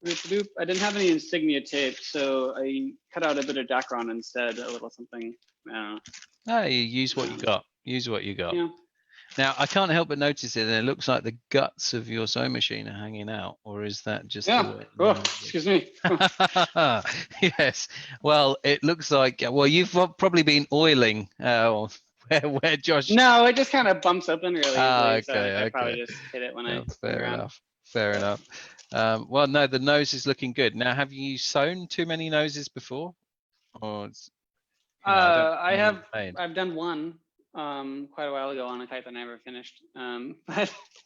Doop. I didn't have any insignia tape, so I cut out a bit of Dacron instead, a little something. I don't know. No, you use what you got. Use what you got. Yeah. Now, I can't help but notice it, and it looks like the guts of your sewing machine are hanging out, or is that just the Yeah. way? Oh, excuse me. Yes. Well, it looks like, well, you've probably been oiling where Josh. No, it just kind of bumps open really easily. So Okay, I probably okay. just hit it when Yeah, I fair around. enough. Fair enough. Well, no, the nose is looking good. Now, have you sewn too many noses before? Or it's, you know, I don't know. I've done one quite a while ago on a kite that I never finished.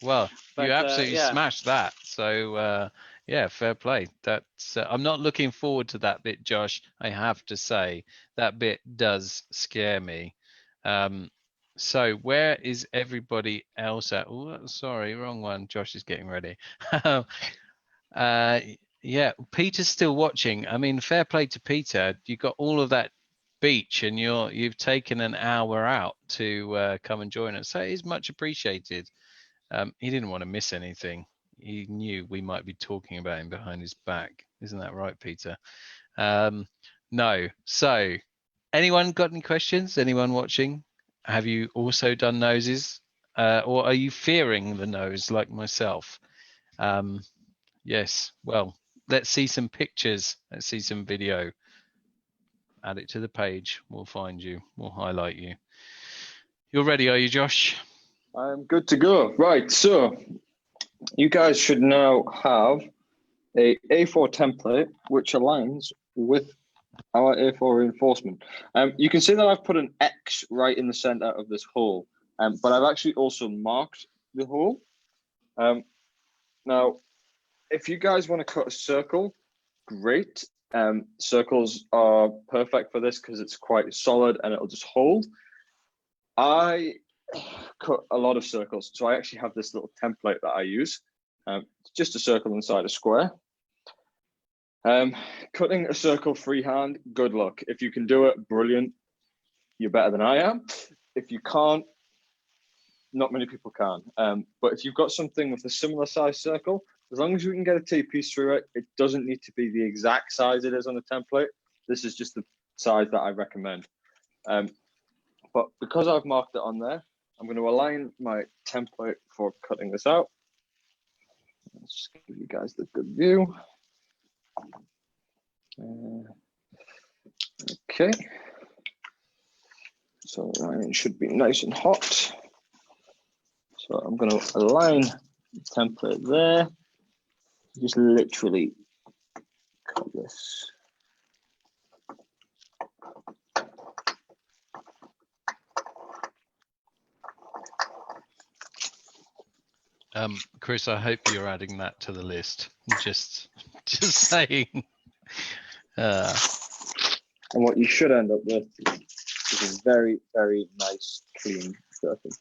Well, you absolutely yeah. smashed that. So yeah, fair play. That's I'm not looking forward to that bit, Josh. I have to say that bit does scare me. So where is everybody else at? Oh, sorry, wrong one. Josh is getting ready. Yeah, Peter's still watching. I mean, fair play to Peter. You got all of that beach, and you've taken an hour out to come and join us. So it is much appreciated. He didn't want to miss anything. he knew we might be talking about him behind his back. Isn't that right, Peter? No. So, anyone got any questions? Anyone watching? Have you also done noses? Or are you fearing the nose like myself? Yes. Well, let's see some pictures. Let's see some video. Add it to the page. We'll find you. We'll highlight you. You're ready, are you, Josh? I'm good to go. Right, so you guys should now have a A4 template which aligns with our A4 reinforcement. You can see that I've put an X right in the center of this hole, but I've actually also marked the hole. Now, if you guys want to cut a circle, great. Circles are perfect for this because it's quite solid and it'll just hold. I cut a lot of circles, so I actually have this little template that I use. Just a circle inside a square. Cutting a circle freehand, good luck. If you can do it, brilliant. You're better than I am. If you can't, not many people can. But if you've got something with a similar size circle, as long as you can get a T-piece through it, it doesn't need to be the exact size it is on the template. This is just the size that I recommend. But because I've marked it on there, I'm going to align my template for cutting this out. Let's just give you guys the good view. Okay. So it should be nice and hot. So I'm going to align the template there. Just literally cut this. Chris, I hope you're adding that to the list. Just saying. And what you should end up with is a very, very nice, clean circle.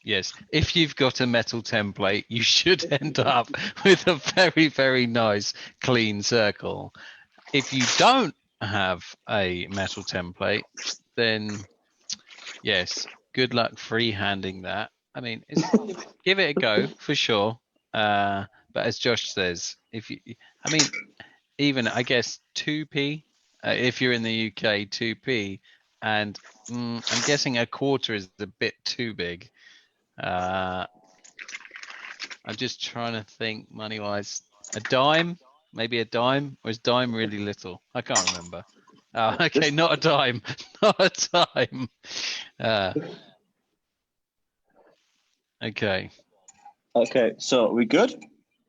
Yes, if you've got a metal template, you should end up with a very, very nice, clean circle. If you don't have a metal template, then yes, good luck freehanding that. I mean, give it a go for sure. But as Josh says, I mean, even I guess 2p, if you're in the UK, 2p, and I'm guessing a quarter is a bit too big. I'm just trying to think money wise. A dime, maybe a dime, or is dime really little? I can't remember. Okay, not a dime, not a dime. Okay. Okay, so are we good?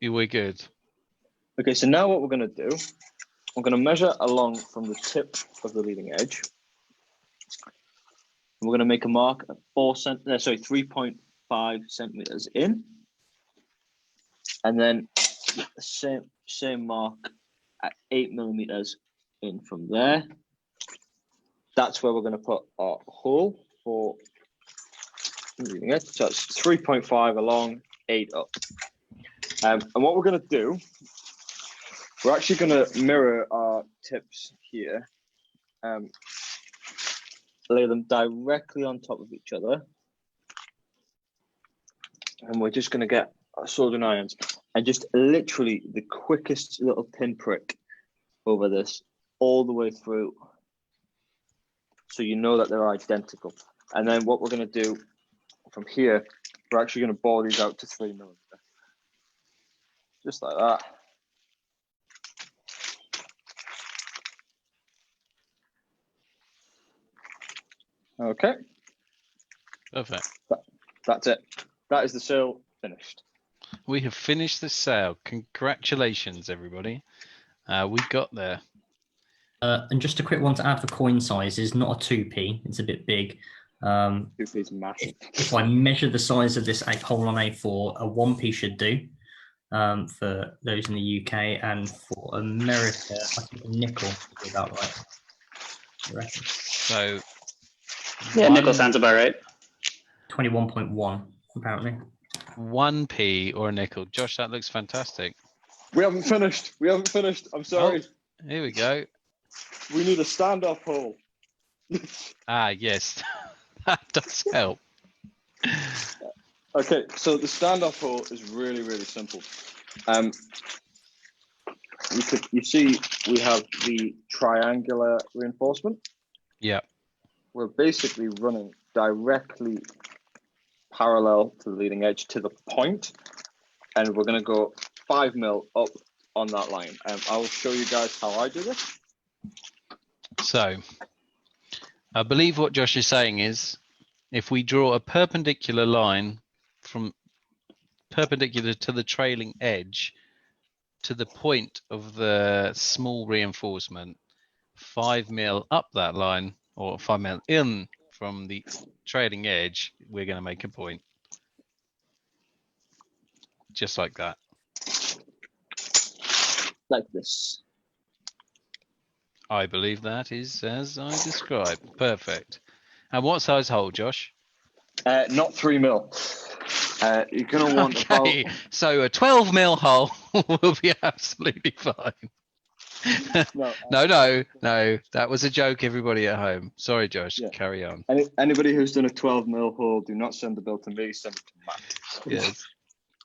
We're good. Okay, so now what we're going to do, we're going to measure along from the tip of the leading edge. We're going to make a mark at 3.5 centimeters in, and then the same mark at 8 millimeters in from there. That's where we're going to put our hole for the leading edge. So it's 3.5 along, 8 up. And what we're going to do, we're actually going to mirror our tips here. Lay them directly on top of each other. And we're just going to get our soldering irons and just literally the quickest little pinprick over this all the way through. So you know that they're identical. And then what we're going to do from here, we're actually going to bore these out to 3 millimeters. Just like that. Okay. Perfect. That's it. That is the sail finished. We have finished the sail. Congratulations, everybody. We got there. And just a quick one to add for coin sizes, not a 2p, it's a bit big. 2p is massive. If I measure the size of this hole on A4, a 1p should do for those in the UK, and for America, I think a nickel would be about right. I reckon. So Yeah, nickel sounds about right. 21.1 apparently. 1p or a nickel. Josh, that looks fantastic. We haven't finished. We haven't finished. I'm sorry. Oh, here we go. We need a standoff hole. Ah, yes. That does help. Okay, so the standoff hole is really, really simple. You see we have the triangular reinforcement. Yeah. We're basically running directly parallel to the leading edge to the point, and we're going to go 5 mil up on that line. I'll show you guys how I do this. So I believe what Josh is saying is if we draw a perpendicular line from perpendicular to the trailing edge to the point of the small reinforcement, 5 mil up that line or 5 mil in from the trailing edge, we're going to make a point. Just like that. Like this. I believe that is as I described. Perfect. And what size hole, Josh? Not 3 mil. You're going to want Okay, so a 12 mil hole will be absolutely fine. No, that was a joke, everybody at home. Sorry, Josh, Yeah. carry on. Anybody who's done a 12 mil hole, do not send the bill to me, send it to Matt. Yes.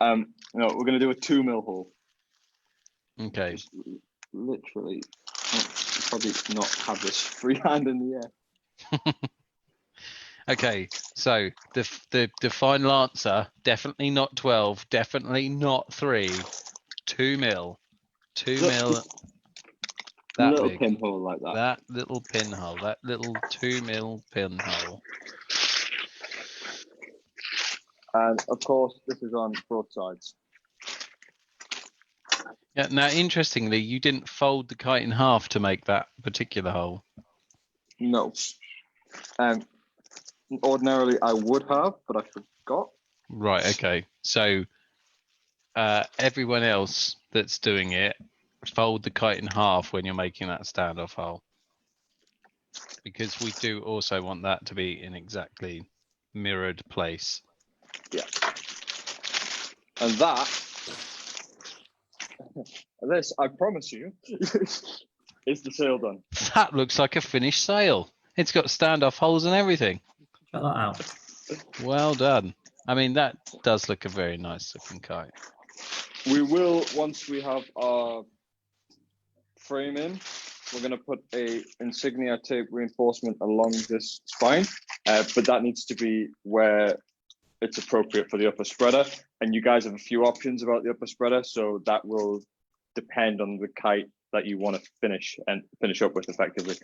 No, we're going to do a 2 mil hole. Okay. Just literally, probably not have this free hand in the air. Okay, so the final answer, definitely not 12, definitely not 3, 2 mil. 2 mil. That little big. pinhole like that. That little pinhole, that little 2 mil pinhole. And of course, this is on both sides. Yeah. Now, interestingly, you didn't fold the kite in half to make that particular hole. No. Ordinarily, I would have, but I forgot. Right. Okay. So everyone else that's doing it, fold the kite in half when you're making that standoff hole, because we do also want that to be in exactly mirrored place. Yeah. And that, this, I promise you, is the sail done. That looks like a finished sail. It's got standoff holes and everything. Check that out. Well done. I mean, that does look a very nice looking kite. We will, once we have our frame in, we're going to put a insignia tape reinforcement along this spine, but that needs to be where it's appropriate for the upper spreader. And you guys have a few options about the upper spreader, so that will depend on the kite that you want to finish up with effectively.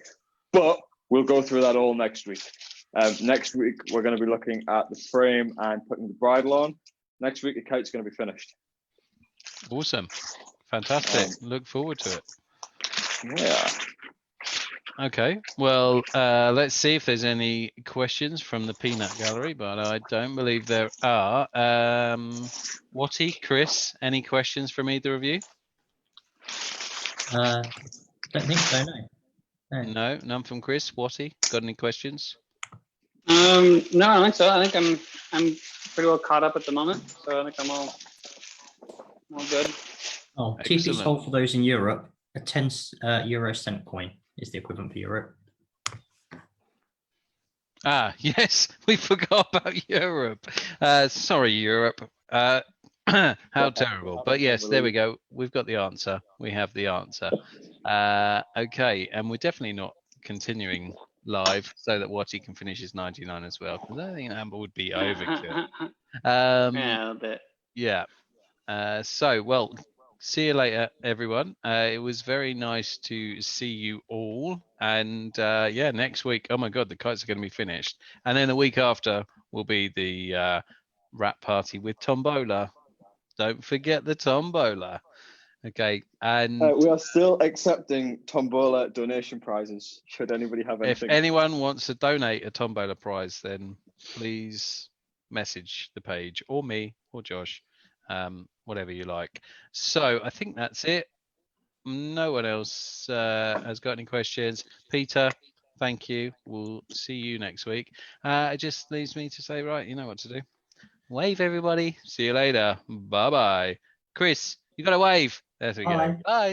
But we'll go through that all next week. Next week, we're going to be looking at the frame and putting the bridle on. Next week, the kite's going to be finished. Awesome. Fantastic. Look forward to it. Yeah. Okay. Well, let's see if there's any questions from the Peanut Gallery, but I don't believe there are. Watty, Chris, any questions from either of you? Don't think so, no. No, none from Chris. Watty, got any questions? No, I don't think so. I think I'm pretty well caught up at the moment, so I think I'm all good. Oh, Excellent. cheapest hole for those in Europe, a 10 euro cent coin is the equivalent for Europe. Ah, yes, we forgot about Europe. Sorry, Europe. How terrible. But yes, there we go. We've got the answer. We have the answer. Okay, and we're definitely not continuing live so that Watty can finish his 99 as well, because I think that would be overkill. Yeah, a bit. Yeah. So, well, see you later, everyone. It was very nice to see you all. And yeah, next week, oh my God, the kites are going to be finished. And then the week after will be the wrap party with Tombola. Don't forget the Tombola. Okay. And We are still accepting Tombola donation prizes, should anybody have if anything. anyone wants to donate a Tombola prize, then please message the page or me or Josh. Whatever you like. So I think that's it. No one else has got any questions. Peter, thank you. We'll see you next week. It just leaves me to say, right, you know what to do. Wave, everybody. See you later. Bye-bye. Chris, you got to wave. There we go. Bye. Bye.